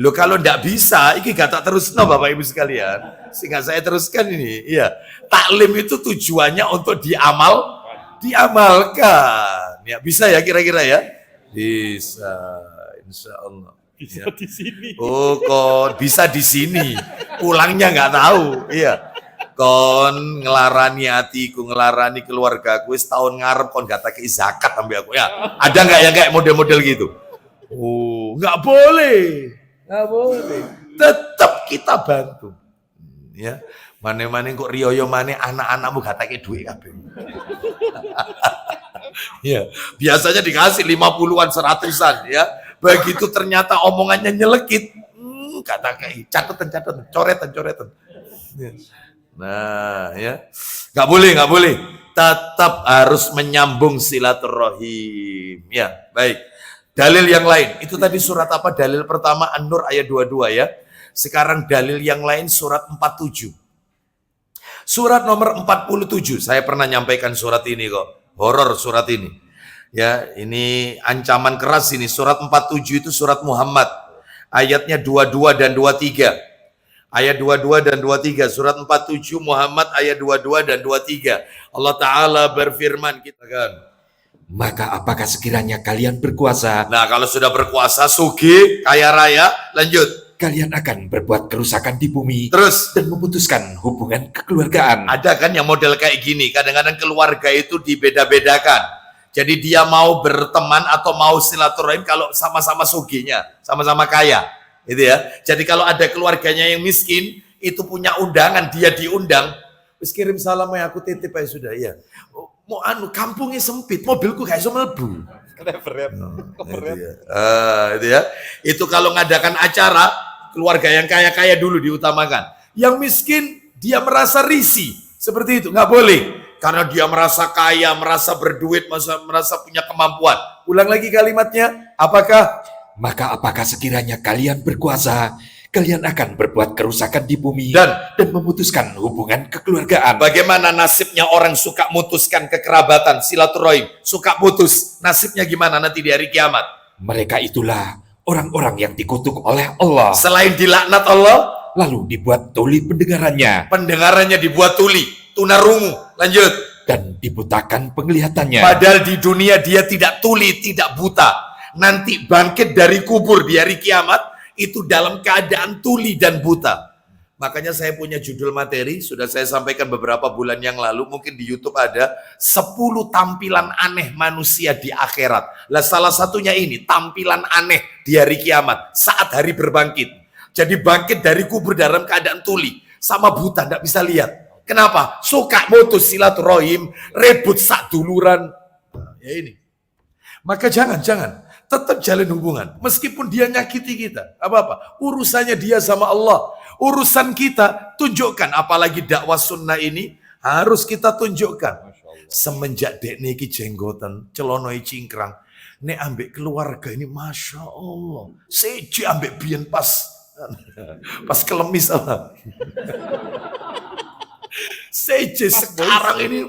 Loh kalau tidak bisa, ini gak tak terus Bapak Ibu sekalian. Sehingga saya teruskan ini. Iya. Taklim itu tujuannya untuk diamalkan. Ya, bisa ya kira-kira ya? Bisa, insya Allah. Bisa Ya. di sini. Oh, kon bisa di sini. Pulangnya nggak tahu. Iya. Kon ngelarani hatiku, ngelarani keluargaku, setahun ngarep kon gak tak zakat sampai aku. Ya, ada nggak ya kayak model-model gitu? Oh, nggak boleh. Nggak boleh. Tetap kita bantu. Ya. Mane-mane kok riyoyo mane anak-anakmu gak tak duit kabeh. Ya, biasanya dikasih 50-an, 100-an ya. Begitu ternyata omongannya nyelekit, kata kayak catatan, coretan. Ya. Nah, ya, nggak boleh, tetap harus menyambung silaturahim. Ya, baik. Dalil yang lain, itu tadi surat apa? Dalil pertama An-Nur ayat 22 ya. Sekarang dalil yang lain surat 47. Surat nomor 47, saya pernah nyampaikan surat ini kok. Horor surat ini. Ya, ini ancaman keras ini. Surat 47 itu surat Muhammad. Ayatnya 22 dan 23. Ayat 22 dan 23. Surat 47 Muhammad ayat 22 dan 23. Allah Ta'ala berfirman, kita kan. Maka apakah sekiranya kalian berkuasa, Nah, kalau sudah berkuasa, sugih, kaya raya, lanjut. kalian akan berbuat kerusakan di bumi Terus, dan memutuskan hubungan kekeluargaan. ada kan yang model kayak gini. Kadang-kadang keluarga itu dibeda-bedakan. Jadi dia mau berteman atau mau silaturahim kalau sama-sama sugihnya, sama-sama kaya. Gitu ya. Jadi kalau ada keluarganya yang miskin, itu punya undangan, dia diundang. Wis kirim salam ya, aku titip aja sudah ya. Mau kampungnya sempit, mobilku kayak iso mlebu. Itu ya. Itu ya. Itu kalau ngadakan acara, keluarga yang kaya-kaya dulu diutamakan. Yang miskin dia merasa risih, seperti itu nggak boleh. Karena dia merasa kaya, merasa berduit, merasa punya kemampuan. Ulang lagi kalimatnya, apakah? Maka apakah sekiranya kalian berkuasa, kalian akan berbuat kerusakan di bumi Dan memutuskan hubungan kekeluargaan. bagaimana nasibnya orang suka mutuskan kekerabatan, silaturahim, suka putus, nasibnya gimana nanti di hari kiamat? Mereka itulah orang-orang yang dikutuk oleh Allah, Selain dilaknat Allah, lalu dibuat tuli pendengarannya pendengarannya dibuat tuli, tunarungu, lanjut. dan dibutakan penglihatannya. Padahal di dunia dia tidak tuli, tidak buta. Nanti bangkit dari kubur di hari kiamat, itu dalam keadaan tuli dan buta. Makanya saya punya judul materi, sudah saya sampaikan beberapa bulan yang lalu, mungkin di YouTube ada, 10 tampilan aneh manusia di akhirat. Lah salah satunya ini, tampilan aneh di hari kiamat, saat hari berbangkit. Jadi bangkit dari kubur dalam keadaan tuli, sama buta, tidak bisa lihat. Kenapa? Suka mutus silaturahim, rebut sak duluran. Nah, ya ini. Maka jangan. Tetap jalin hubungan. Meskipun dia nyakiti kita. Apa-apa. Urusannya dia sama Allah. Urusan kita tunjukkan. Apalagi dakwah sunnah ini harus kita tunjukkan. Semenjak dek niki jenggotan, celonoi cingkrang. Nek ambek keluarga ini Masya Allah. Seji ambek biyen pas kelemis Allah. Seje sekarang ini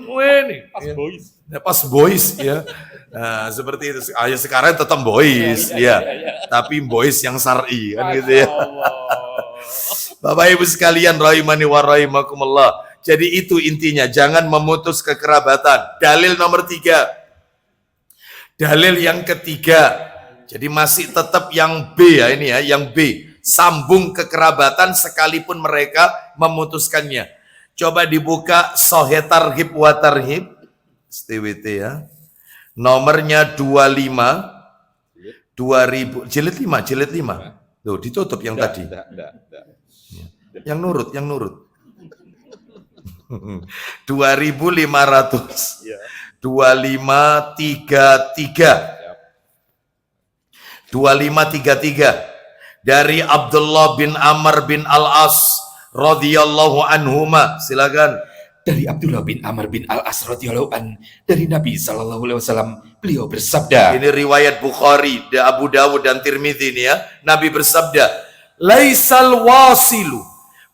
pas boys ya. Nah, seperti itu. Ya sekarang tetap boys ya. Tapi boys yang syar'i kan gitu ya. Bapak Ibu sekalian rahimani wa rahimakumullah. Jadi itu intinya, jangan memutus kekerabatan. Dalil nomor 3. Dalil yang ketiga. Jadi masih tetap yang B ya ini ya, yang B. Sambung kekerabatan sekalipun mereka memutuskannya. Coba dibuka Sahih Targhib wa Tarhib STWT ya. Nomornya 25 2000 jilid 5. Tuh, ditutup yang tadi. Yang nurut. 2500. 2533 dari Abdullah bin Amr bin Al-As radhiyallahu anhuma. Silakan. Dari Abdullah bin Amr bin Al-As radhiyallahu an, dari Nabi sallallahu alaihi wasallam, beliau bersabda. Ini riwayat Bukhari, Abu Dawud dan Tirmidzi ini ya. Nabi bersabda, "Laisal wasilu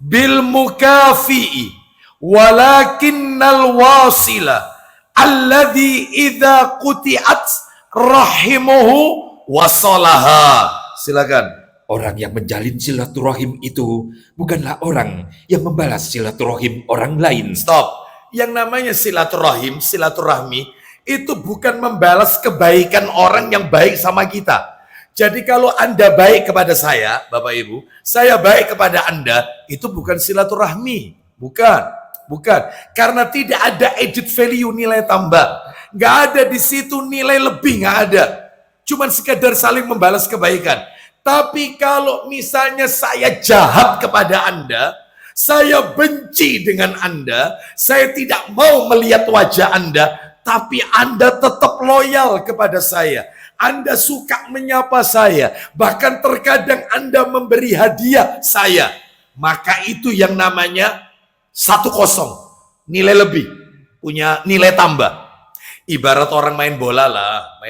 bil mukafi'i, walakinnal wasila alladhi idza quti'at rahimuhu wasalaha." Silakan. Orang yang menjalin silaturahim itu bukanlah orang yang membalas silaturahim orang lain. Stop. Yang namanya silaturahim, silaturahmi, itu bukan membalas kebaikan orang yang baik sama kita. Jadi kalau Anda baik kepada saya, Bapak Ibu, saya baik kepada Anda, itu bukan silaturahmi. Bukan. Karena tidak ada added value, nilai tambah. Nggak ada di situ nilai lebih, nggak ada. Cuman sekadar saling membalas kebaikan. Tapi kalau misalnya saya jahat kepada Anda, saya benci dengan Anda, saya tidak mau melihat wajah Anda, tapi Anda tetap loyal kepada saya. Anda suka menyapa saya, bahkan terkadang Anda memberi hadiah saya. Maka itu yang namanya 1-0, nilai lebih, punya nilai tambah. Ibarat orang main bola lah,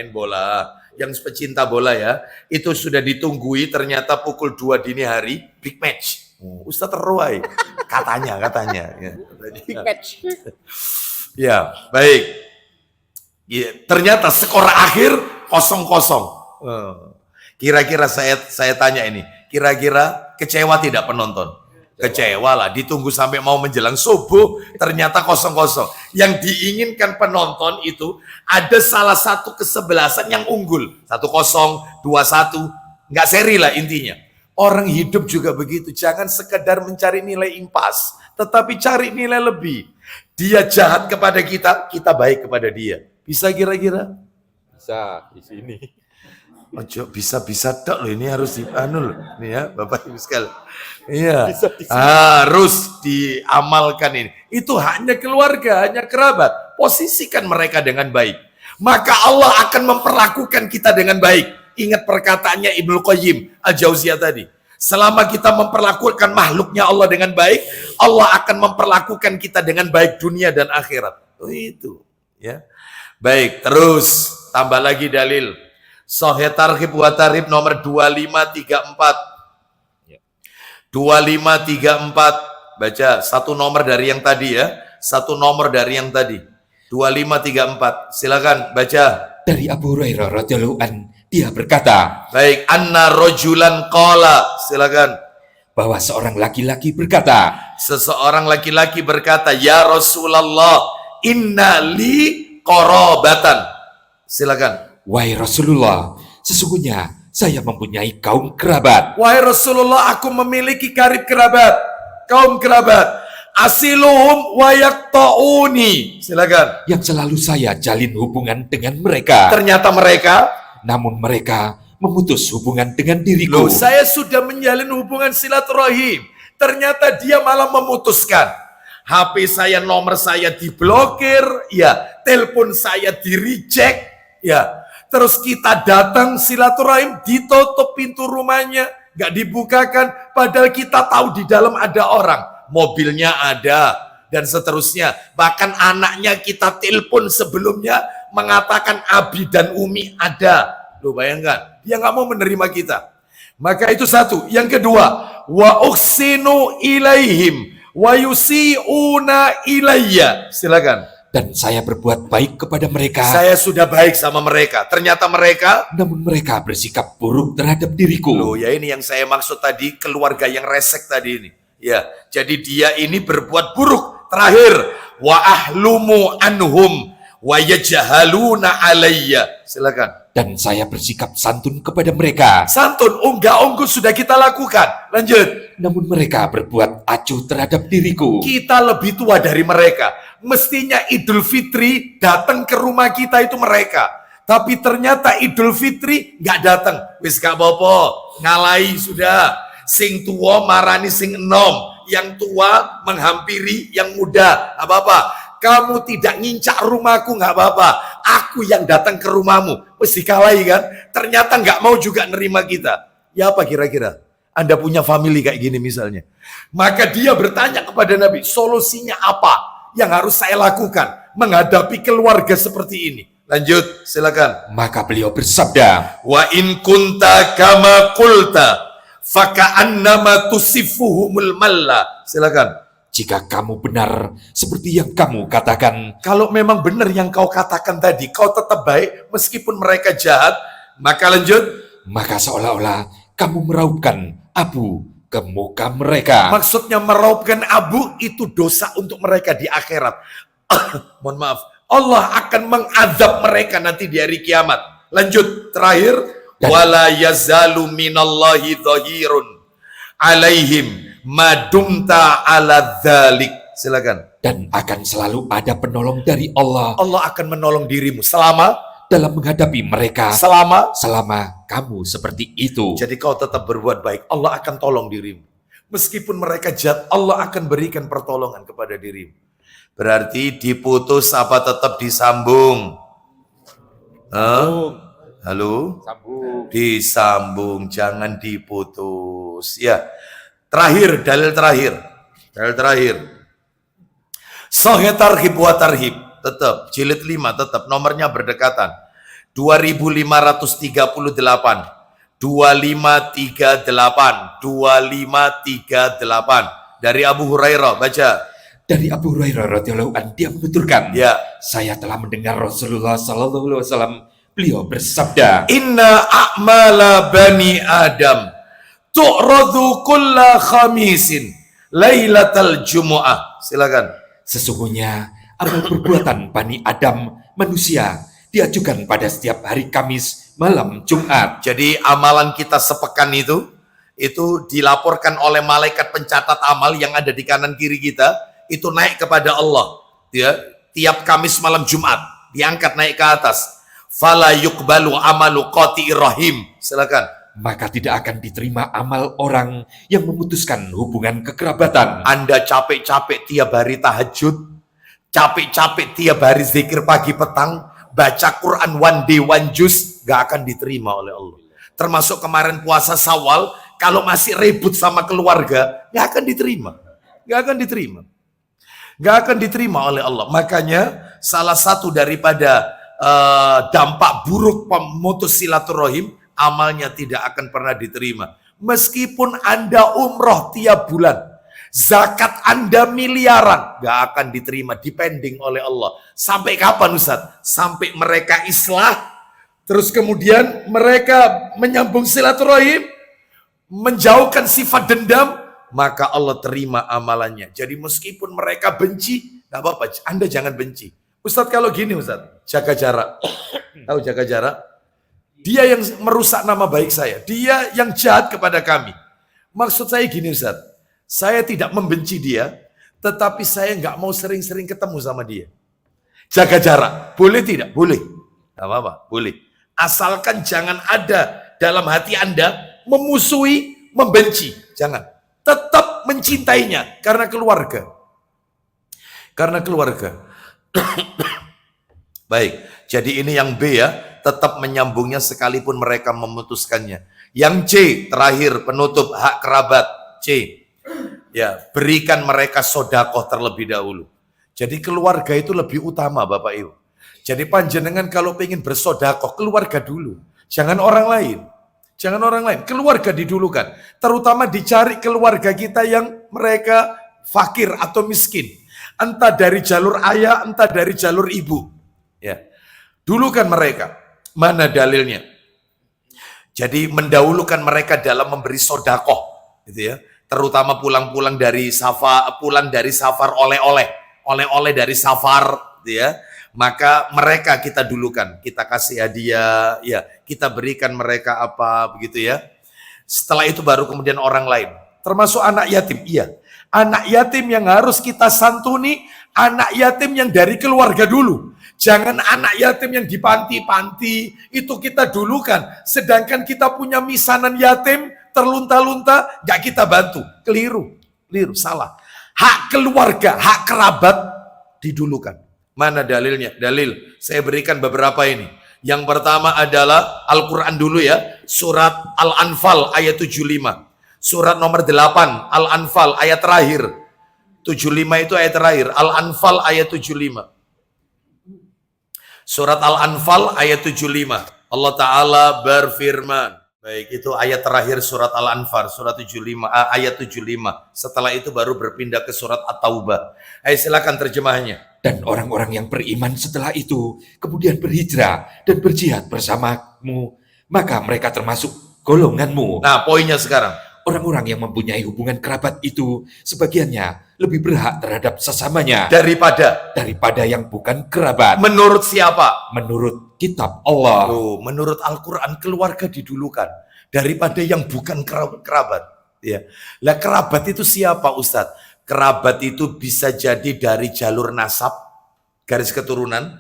yang pecinta bola ya, itu sudah ditunggui ternyata pukul 2 dini hari, big match. Ustadz Terwai, katanya. Ya, Big match. ya, baik. Ya, ternyata skor akhir 0-0. Kira-kira saya tanya ini, kira-kira kecewa tidak penonton? Kecewa lah, ditunggu sampai mau menjelang subuh, ternyata 0-0. Yang diinginkan penonton itu ada salah satu kesebelasan yang unggul, 1-0, 2-1, nggak seri lah intinya. Orang hidup juga begitu, jangan sekedar mencari nilai impas, tetapi cari nilai lebih. Dia jahat kepada kita, kita baik kepada dia. Bisa kira-kira? Bisa di sini. Ojo bisa tak loh, ini harus dianul nih ya Bapak Ibu sekalian. Iya. Bisa di sini. Harus diamalkan ini. Itu hanya keluarga, hanya kerabat. Posisikan mereka dengan baik. Maka Allah akan memperlakukan kita dengan baik. Ingat perkataannya Ibnu Qayyim Al-Jauziyah tadi. Selama kita memperlakukan makhluknya Allah dengan baik, Allah akan memperlakukan kita dengan baik dunia dan akhirat. Oh, itu ya. Baik, terus tambah lagi dalil. Sahih Targhib wa Tarhib nomor 2534. 2534. Baca satu nomor dari yang tadi ya. Satu nomor dari yang tadi. 2534. Silakan baca. Dari Abu Hurairah radhiyallahu an, dia berkata, Baik, anna rojulan qala. Silakan. bahwa seorang laki-laki berkata, Seseorang laki-laki berkata, Ya Rasulullah, inna li qarabatan. Silakan. wahai Rasulullah, sesungguhnya saya mempunyai kaum kerabat Wahai Rasulullah, aku memiliki karib kerabat, kaum kerabat. Asiluhum wa yaqta'uni. Silakan. yang selalu saya jalin hubungan dengan mereka. Ternyata mereka, Namun mereka memutus hubungan dengan loh, diriku. saya sudah menjalin hubungan silaturahim. Ternyata dia malah memutuskan. HP saya, nomor saya diblokir, ya, telepon saya di-reject, ya. Terus kita datang silaturahim, ditutup pintu rumahnya, nggak dibukakan, padahal kita tahu di dalam ada orang, mobilnya ada, dan seterusnya. Bahkan anaknya kita telepon sebelumnya, mengatakan Abi dan Umi ada. Loh, bayangkan, dia nggak mau menerima kita. Maka itu satu. Yang kedua, wa uksinu ilaihim wa yusi'una ilayya. Silakan. Dan saya berbuat baik kepada mereka. Saya sudah baik sama mereka. Ternyata mereka, Namun mereka bersikap buruk terhadap diriku. loh ya ini yang saya maksud tadi, keluarga yang resek tadi ini. Ya, jadi dia ini berbuat buruk. Terakhir, wa ahlumu anhum wa yajhaluna alayya. Silakan. Dan saya bersikap santun kepada mereka. Santun, unggah-ungguh sudah kita lakukan. Lanjut. Namun mereka berbuat acuh terhadap diriku. Kita lebih tua dari mereka. Mestinya Idul Fitri datang ke rumah kita itu mereka. Tapi ternyata Idul Fitri nggak datang. Wis gak apa-apa, ngalai sudah. Sing tua marani sing enom. Yang tua menghampiri yang muda. Apa-apa. Kamu tidak ngincak rumahku nggak apa-apa. Aku yang datang ke rumahmu. Wis dikalahi kan. Ternyata nggak mau juga nerima kita. Ya apa kira-kira? Anda punya family kayak gini misalnya. Maka dia bertanya kepada Nabi, solusinya apa yang harus saya lakukan menghadapi keluarga seperti ini? Lanjut, silakan. Maka beliau bersabda, Wa in kunta kama qulta faka'annama tusifuhumul malla. Silakan. jika kamu benar seperti yang kamu katakan, Kalau memang benar yang kau katakan tadi, kau tetap baik meskipun mereka jahat, maka lanjut. maka seolah-olah kamu meraupkan abu ke muka mereka. Maksudnya meraupkan abu itu dosa untuk mereka di akhirat. Mohon maaf, Allah akan mengadab mereka nanti di hari kiamat. Lanjut, terakhir. Dan- Wala yazalu minallahi dhahirun alaihim madumta ala dzalik. Silakan. Dan akan selalu ada penolong dari Allah Allah akan menolong dirimu selama dalam menghadapi mereka selama selama kamu seperti itu. jadi kau tetap berbuat baik, Allah akan tolong dirimu. Meskipun mereka jahat, Allah akan berikan pertolongan kepada dirimu. Berarti diputus apa tetap disambung? Hah? Halo? Sambung. Disambung, jangan diputus. Ya. Terakhir, dalil terakhir. Dalil terakhir. Sahih tarhib wa tarhib. Tetap, jilid 5 tetap, nomornya berdekatan. 2538. 2538. 2538. Dari Abu Hurairah, baca. Dari Abu Hurairah radhiyallahu anhu, dia menuturkan, Ya. saya telah mendengar Rasulullah sallallahu alaihi wasallam, beliau bersabda, Inna a'mala bani Adam tu'radu kulla khamisin lailatal jumu'ah. Silakan. sesungguhnya amal perbuatan Bani Adam manusia diajukan pada setiap hari Kamis malam Jumat. Jadi amalan kita sepekan itu dilaporkan oleh malaikat pencatat amal yang ada di kanan kiri kita, itu naik kepada Allah. Ya, tiap Kamis malam Jumat diangkat naik ke atas. Fala yuqbalu amalu qati'ir rahim. Silakan. Maka tidak akan diterima amal orang yang memutuskan hubungan kekerabatan. Anda capek-capek tiap hari tahajud, capek-capek tiap hari zikir pagi petang, baca Quran one day one juz, gak akan diterima oleh Allah. Termasuk kemarin puasa Syawal, kalau masih ribut sama keluarga, gak akan diterima. Gak akan diterima. Gak akan diterima oleh Allah. Makanya salah satu daripada dampak buruk pemutus silaturahim, amalnya tidak akan pernah diterima. Meskipun Anda umroh tiap bulan, zakat Anda miliaran, gak akan diterima, depending oleh Allah. Sampai kapan Ustaz? Sampai mereka islah, terus kemudian mereka menyambung silaturahim, menjauhkan sifat dendam, maka Allah terima amalannya. Jadi meskipun mereka benci, gak apa-apa, Anda jangan benci. Ustaz kalau gini Ustaz, jaga jarak. Tahu jaga jarak? Dia yang merusak nama baik saya. Dia yang jahat kepada kami. Maksud saya gini Ustaz. Saya tidak membenci dia, tetapi saya nggak mau sering-sering ketemu sama dia. Jaga jarak. Boleh tidak? Boleh. Gak apa-apa. Boleh. Asalkan jangan ada dalam hati Anda memusuhi, membenci. Jangan. Tetap mencintainya. Karena keluarga. Karena keluarga. Baik. Jadi ini yang B ya. Tetap menyambungnya sekalipun mereka memutuskannya. Yang C, terakhir penutup hak kerabat. C, ya berikan mereka sodakoh terlebih dahulu. Jadi keluarga itu lebih utama Bapak Ibu. Jadi panjenengan kalau pengen bersodakoh, keluarga dulu. Jangan orang lain. Jangan orang lain, keluarga didulukan. Terutama dicari keluarga kita yang mereka fakir atau miskin. Entah dari jalur ayah, entah dari jalur ibu. Ya, dulukan mereka. Mana dalilnya? Jadi mendahulukan mereka dalam memberi sodakoh, gitu ya. Terutama pulang dari safar oleh-oleh dari safar, gitu ya. Maka mereka kita dulukan, kita kasih hadiah, ya, kita berikan mereka apa, begitu ya. Setelah itu baru kemudian orang lain, termasuk anak yatim, iya. Anak yatim yang harus kita santuni, anak yatim yang dari keluarga dulu. Jangan anak yatim yang di panti-panti, itu kita dulukan. Sedangkan kita punya misanan yatim, terlunta-lunta, gak kita bantu. Keliru, salah. Hak keluarga, hak kerabat, didulukan. Mana dalilnya? Dalil, saya berikan beberapa ini. Yang pertama adalah Al-Quran dulu ya, surat Al-Anfal ayat 75. Surat nomor 8, Al-Anfal ayat terakhir. 75 itu ayat terakhir, Al-Anfal ayat 75. Surat Al-Anfal ayat 75. Allah Ta'ala berfirman. Baik, itu ayat terakhir surat Al-Anfal, surat 75, ayat 75. Setelah itu baru berpindah ke surat At-Taubah. Ayo silakan terjemahannya. Dan orang-orang yang beriman setelah itu kemudian berhijrah dan berjihad bersamamu, maka mereka termasuk golonganmu. Nah, poinnya sekarang. Orang-orang yang mempunyai hubungan kerabat itu sebagiannya lebih berhak terhadap sesamanya daripada yang bukan kerabat. menurut siapa? Menurut kitab Allah. Oh, menurut Al-Quran keluarga didulukan daripada yang bukan kerabat. Ya, lah kerabat itu siapa Ustadz? Kerabat itu bisa jadi dari jalur nasab, garis keturunan,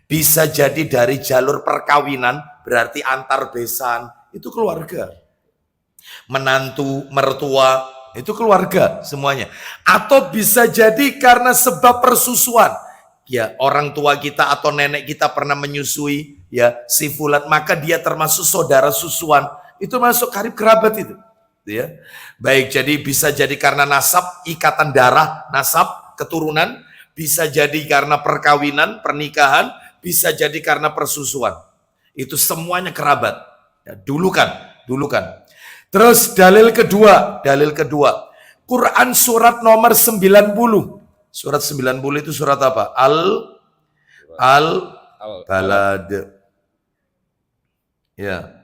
bisa jadi dari jalur perkawinan, berarti antar besan, itu keluarga. Menantu, mertua, itu keluarga semuanya. Atau bisa jadi karena sebab persusuan. Ya, orang tua kita atau nenek kita pernah menyusui ya si fulan, maka dia termasuk saudara susuan. Itu masuk karib kerabat itu. Ya. Baik, jadi bisa jadi karena nasab, ikatan darah, nasab, keturunan, bisa jadi karena perkawinan, pernikahan, bisa jadi karena persusuan. Itu semuanya kerabat. Ya, dulukan. Terus dalil kedua, Quran surat nomor 90. Surat 90 itu surat apa? Al-Balad. Ya.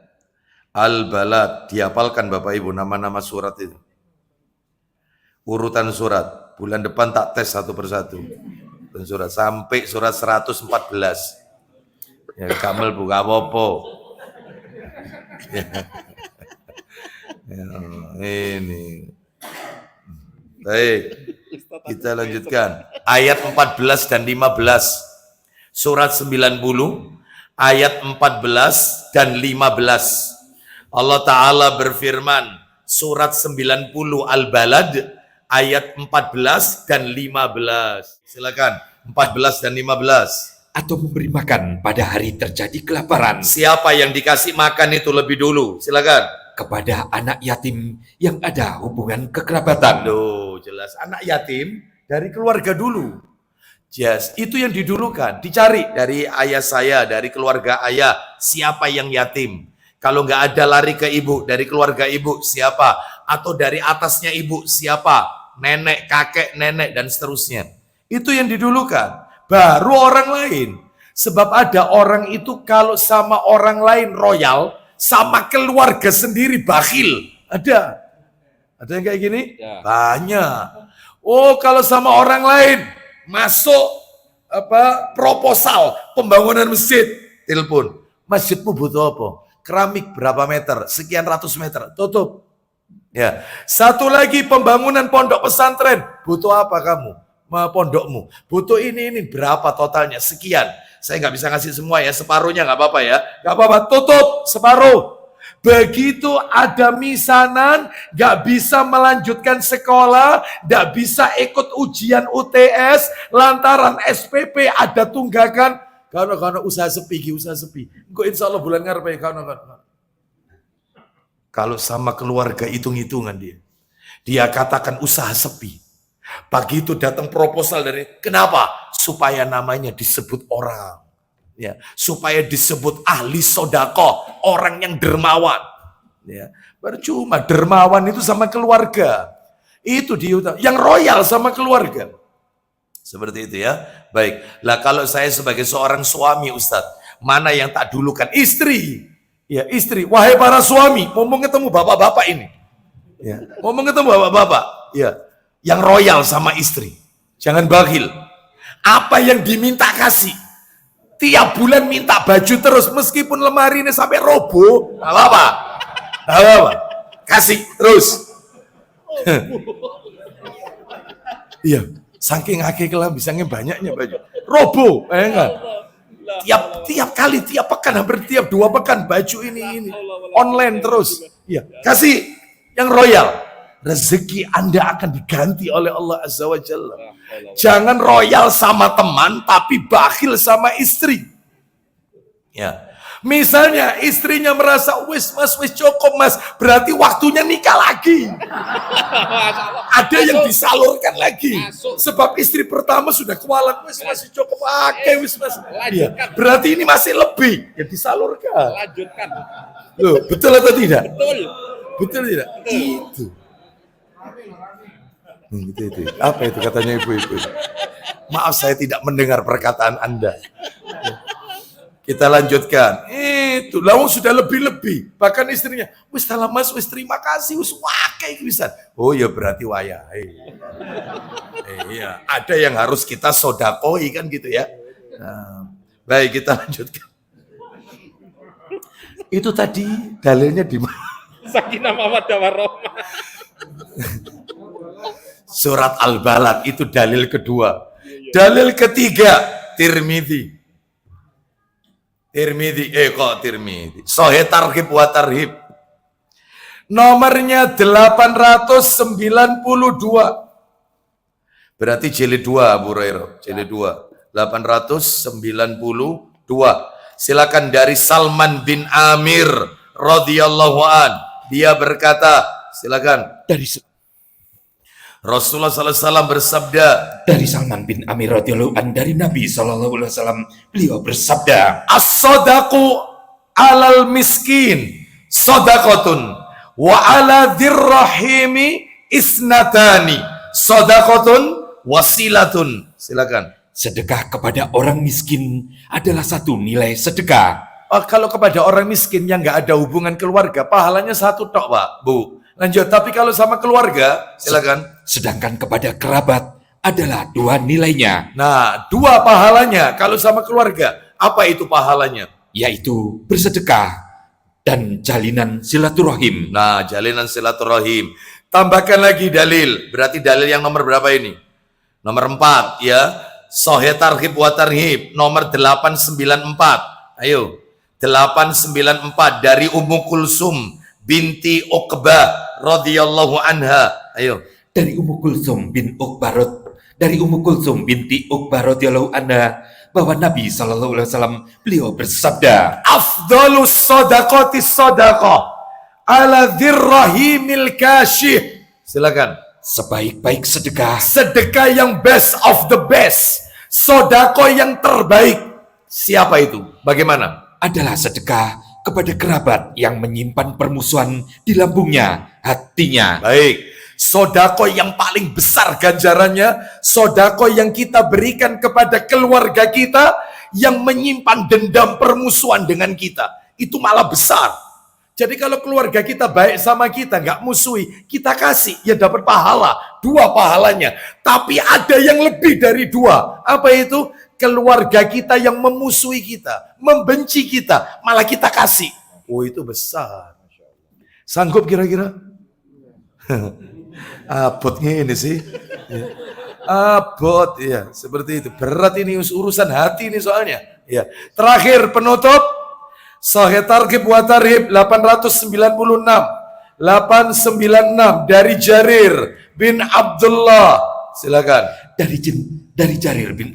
Al-Balad, dihafalkan Bapak Ibu nama-nama surat itu. Urutan surat, bulan depan tak tes satu persatu. Dan surat sampai surat 114. Ya, Kamel buka apa-apa. Ya, ini. Baik, kita lanjutkan. Ayat 14 dan 15. Surat 90, ayat 14 dan 15. Allah Ta'ala berfirman, surat 90 Al-Balad, ayat 14 dan 15. Silakan, 14 dan 15. Atau memberi makan pada hari terjadi kelaparan. Siapa yang dikasih makan itu lebih dulu? Silakan. Kepada anak yatim yang ada hubungan kekerabatan. Aduh, jelas. Anak yatim dari keluarga dulu. Yes, itu yang didulukan. Dicari dari ayah saya, dari keluarga ayah. Siapa yang yatim? Kalau nggak ada lari ke ibu, dari keluarga ibu siapa? Atau dari atasnya ibu siapa? Nenek, kakek, nenek, dan seterusnya. Itu yang didulukan. Baru orang lain. Sebab ada orang itu kalau sama orang lain royal, sama keluarga sendiri bakhil. Ada. Ada yang kayak gini? Ya. Banyak. Oh, kalau sama orang lain masuk proposal pembangunan masjid, telepon. Masjidmu butuh apa? Keramik berapa meter? Sekian ratus meter. Tutup. Ya. Satu lagi pembangunan pondok pesantren. Butuh apa kamu? Pondokmu. Butuh ini berapa totalnya? Sekian. Saya nggak bisa ngasih semua ya. Separuhnya nggak apa-apa ya. Nggak apa-apa. Tutup separuh. Begitu ada misanan, nggak bisa melanjutkan sekolah, nggak bisa ikut ujian UTS, lantaran SPP ada tunggakan. Karena usaha sepi. Engkau insya Allah bulan ngarep ya. Kalau sama keluarga hitung-hitungan dia. Dia katakan usaha sepi. Pagi itu datang proposal dari, kenapa? Supaya namanya disebut orang. Ya, supaya disebut ahli sodako, orang yang dermawan. Ya, percuma dermawan itu sama keluarga. Itu diutang. Yang royal sama keluarga. Seperti itu ya. Baik. Lah kalau saya sebagai seorang suami Ustadz, mana yang tak dulukan? Istri. Ya, istri. Wahai para suami, mau ketemu bapak-bapak ini. Ya, mau ketemu bapak-bapak. Ya, yang royal sama istri. Jangan bakhil. Apa yang diminta kasih. Tiap bulan minta baju terus meskipun lemari ini sampai roboh. Enggak apa-apa. Enggak apa-apa. Kasih terus. Iya. Saking akeh kelam bisanya banyaknya baju. Robo, enggak. Tiap kali, tiap pekan, hampir tiap 2 pekan baju ini. Online terus. Iya, kasih yang royal. Rezeki Anda akan diganti oleh Allah Azza wa Jalla. Jangan royal sama teman, tapi bakhil sama istri. Ya. Misalnya istrinya merasa, wis cukup mas, berarti waktunya nikah lagi. Ada yang disalurkan lagi. Sebab istri pertama sudah kualat, wis masih cukup, wis mas. Ya. Berarti ini masih lebih, ya disalurkan. Lanjutkan. Loh, betul atau tidak? Betul. Tidak? Itu. Itu. Apa itu katanya ibu-ibu? Maaf saya tidak mendengar perkataan Anda. Kita lanjutkan. Itu lawang sudah lebih-lebih. Bahkan istrinya, wis dalam mas, wis terima kasih, wis wakai bisa. Oh ya berarti wayahe. Iya, ada yang harus kita sodakoi kan gitu ya. Nah, baik kita lanjutkan. Itu tadi dalilnya di mana? Sakinah mawaddah warahmah. Surat Al-Balad itu dalil kedua. Dalil ketiga, Tirmidzi. Sahih Targhib wa Tarhib. Nomornya 892. Berarti jilid 2 Abu Hurairah, jilid 2. 892. Silakan dari Salman bin Amir radhiyallahu an. Dia berkata, silakan. Rasulullah SAW bersabda, Dari Salman bin Amir radhiyallahu an, dari Nabi SAW, beliau bersabda, as-sadaqu alal miskin sadaqatun wa ala dzirrahimi isnatani sadaqatun wasilatun. Silakan. sedekah kepada orang miskin adalah satu nilai sedekah. Kalau kepada orang miskin yang nggak ada hubungan keluarga, pahalanya satu tok, Pak, Bu. Lanjut, tapi kalau sama keluarga, silakan. Sedangkan kepada kerabat adalah dua nilainya, Nah, dua pahalanya kalau sama keluarga. Apa itu pahalanya? yaitu bersedekah dan jalinan silaturahim. Nah, jalinan silaturahim. Tambahkan lagi dalil. Berarti dalil yang nomor berapa ini? Nomor 4 ya. Sahih Targhib wa Tarhib nomor 894. Ayo. 894 dari Ummu Kulsum binti Uqbah radhiyallahu anha. Ayo. Dari Ummu Kulsum binti Uqbah radhiyallahu anha, bahwa Nabi SAW beliau bersabda, Afdalus sadaqati sadaqah ala dzirrahimil kasyih. Silakan. sebaik-baik sedekah Sedekah yang best of the best. Sedekah yang terbaik. Siapa itu? Bagaimana? adalah sedekah kepada kerabat yang menyimpan permusuhan di lambungnya, hatinya. Baik. Sodako yang paling besar ganjarannya, sodako yang kita berikan kepada keluarga kita yang menyimpan dendam permusuhan dengan kita. Itu malah besar. Jadi kalau keluarga kita baik sama kita, nggak musuhi, kita kasih, ya dapat pahala. 2 pahalanya. Tapi ada yang lebih dari 2. Apa itu? Keluarga kita yang memusuhi kita, membenci kita, malah kita kasih. Oh, itu besar. Sanggup kira-kira? Abotnya ini sih. Abot, ya, seperti itu. Berat ini urusan hati ini soalnya. Ya. Terakhir penutup, Sahih Targhib wa Tarhib 896 dari Jarir bin Abdullah. Silakan. Dari Jarir bin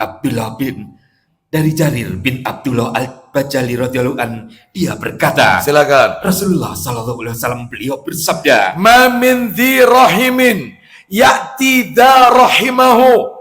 Abdullah al-Bajali radhiyallahu an, dia berkata, Silakan. Rasulullah SAW beliau bersabda, Ma min dhi rahimin ya'ti dha rahimahu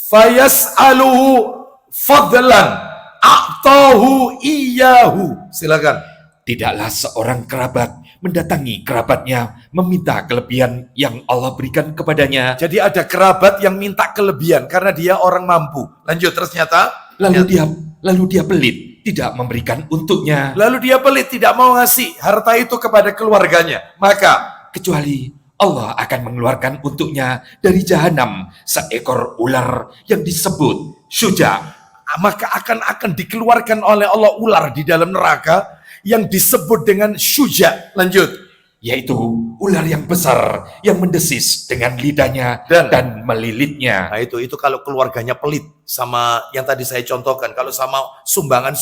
fayas'aluhu fadlan a'tahu iyahu. Silakan. tidaklah seorang kerabat mendatangi kerabatnya meminta kelebihan yang Allah berikan kepadanya. Jadi ada kerabat yang minta kelebihan karena dia orang mampu. Lanjut, terus nyata. Lalu dia pelit, tidak memberikan untuknya, Lalu dia pelit, tidak mau ngasih harta itu kepada keluarganya. Maka kecuali Allah akan mengeluarkan untuknya dari jahanam seekor ular yang disebut syuja. akan dikeluarkan oleh Allah ular di dalam neraka yang disebut dengan syuja. Lanjut. Yaitu ular yang besar yang mendesis dengan lidahnya dan melilitnya. Nah itu kalau keluarganya pelit sama yang tadi saya contohkan. Kalau sama sumbangan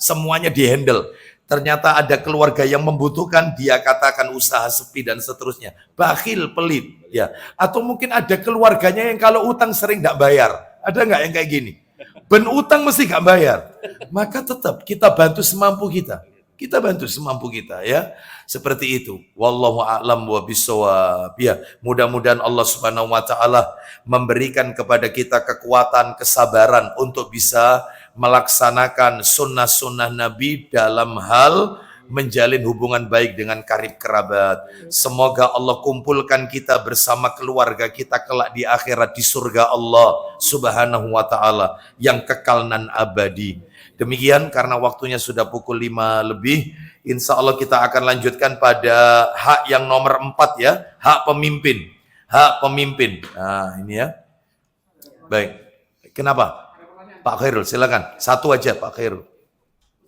semuanya dihandle. Ternyata ada keluarga yang membutuhkan, dia katakan usaha sepi dan seterusnya. Bakhil, pelit, ya. Atau mungkin ada keluarganya yang kalau utang sering nggak bayar. Ada nggak yang kayak gini? Ben utang mesti nggak bayar. Maka tetap kita bantu semampu kita. Kita bantu semampu kita, ya. Seperti itu. Wallahu a'lam wa bishawab. Ya, mudah-mudahan Allah Subhanahu wa taala memberikan kepada kita kekuatan, kesabaran untuk bisa melaksanakan sunnah-sunnah Nabi dalam hal menjalin hubungan baik dengan karib kerabat. Semoga Allah kumpulkan kita bersama keluarga kita kelak di akhirat di surga Allah Subhanahu wa taala yang kekal nan abadi. Demikian karena waktunya sudah pukul 5 lebih. Insya Allah kita akan lanjutkan pada hak yang nomor 4 ya. Hak pemimpin. Hak pemimpin. Nah ini ya. Baik. Kenapa? Pak Khairul silakan. Satu aja Pak Khairul.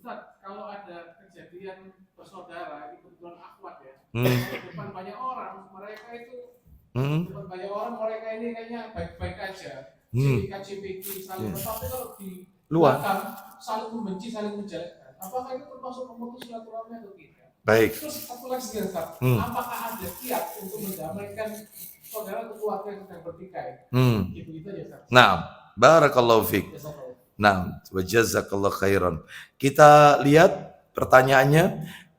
Ustaz, kalau ada kejadian bersaudara itu kebetulan akhwat ya, Hmm. depan banyak orang, mereka itu Hmm. depan banyak orang mereka ini kayaknya baik-baik aja, Hmm. CPK, saling tapi kalau di Luar. belakang saling membenci, saling menjelekkan. Apakah itu termasuk memutus silaturahmi atau tidak? Baik. Terus satu lagi nih, Ustaz, Hmm. apakah ada kiat untuk mendamaikan saudara atau keluarga yang sedang bertikai? Gitu aja, Ustaz. Nah, barakallahu fiik. Jazakallah. Nah, wa jazakallahu khairan. Kita lihat pertanyaannya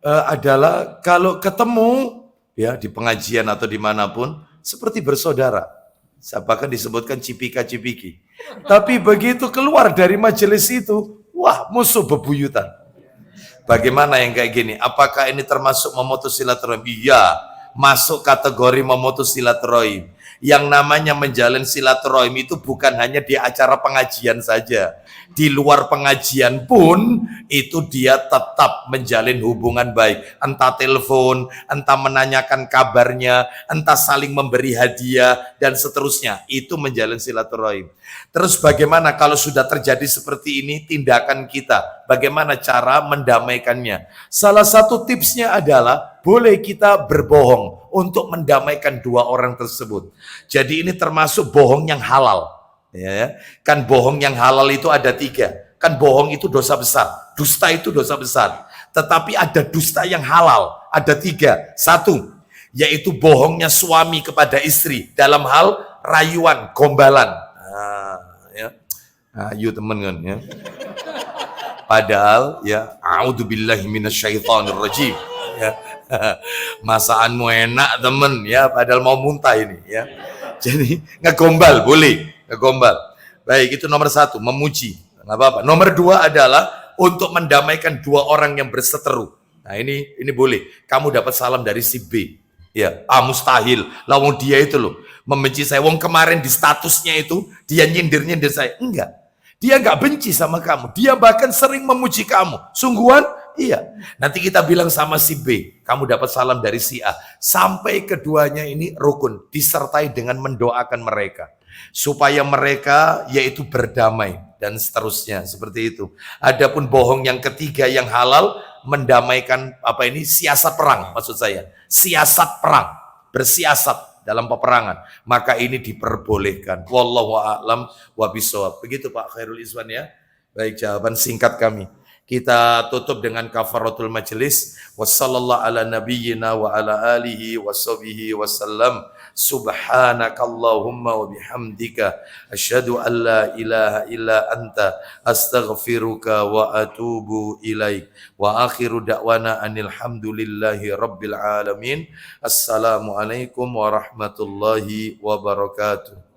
adalah kalau ketemu ya di pengajian atau dimanapun seperti bersaudara. Bahkan disebutkan cipika-cipiki. Tapi begitu keluar dari majelis itu, wah musuh bebuyutan. Bagaimana yang kayak gini? Apakah ini termasuk memutus silaturahmi? Iya, masuk kategori memutus silaturahim. Yang namanya menjalin silaturahim itu bukan hanya di acara pengajian saja. Di luar pengajian pun itu dia tetap menjalin hubungan baik. Entah telepon, entah menanyakan kabarnya, entah saling memberi hadiah, dan seterusnya. Itu menjalin silaturahim. Terus bagaimana kalau sudah terjadi seperti ini tindakan kita? Bagaimana cara mendamaikannya? Salah satu tipsnya adalah boleh kita berbohong untuk mendamaikan dua orang tersebut. Jadi ini termasuk bohong yang halal. Ya, kan bohong yang halal itu ada 3. Kan bohong itu dosa besar. Dusta itu dosa besar. Tetapi ada dusta yang halal. Ada 3. 1, yaitu bohongnya suami kepada istri dalam hal rayuan, gombalan. Ya. Ayo temen kan ya. Padahal ya a'udzubillahi minasyaitonirrajim ya. Masakanmu enak temen ya, padahal mau muntah ini ya. Jadi ngegombal boleh, ngegombal. Baik, itu nomor 1, memuji, nggak apa-apa. Nomor 2 adalah untuk mendamaikan dua orang yang berseteru. Nah ini boleh. Kamu dapat salam dari si B, ya, mustahil. Lawan dia itu loh membenci saya. Wong kemarin di statusnya itu dia nyindir saya. Enggak, dia nggak benci sama kamu. Dia bahkan sering memuji kamu. Sungguhan? Iya. Nanti kita bilang sama si B, kamu dapat salam dari si A. Sampai keduanya ini rukun, disertai dengan mendoakan mereka. Supaya mereka yaitu berdamai dan seterusnya. Seperti itu. Adapun bohong yang ketiga yang halal, mendamaikan siasat perang maksud saya. Siasat perang, bersiasat dalam peperangan. Maka ini diperbolehkan. Wallahu a'lam wa bishawab. Begitu Pak Khairul Izwan ya. Baik, jawaban singkat kami. Kita tutup dengan kafaratul majelis. Wassallallahu ala nabiyyina wa ala alihi wa sahbihi wasallam. Subhanakallahumma wa bihamdika asyhadu an la ilaha illa anta astaghfiruka wa atubu ilaik. Wa akhiru da'wana anil hamdulillahi rabbil alamin. Assalamualaikum warahmatullahi wabarakatuh.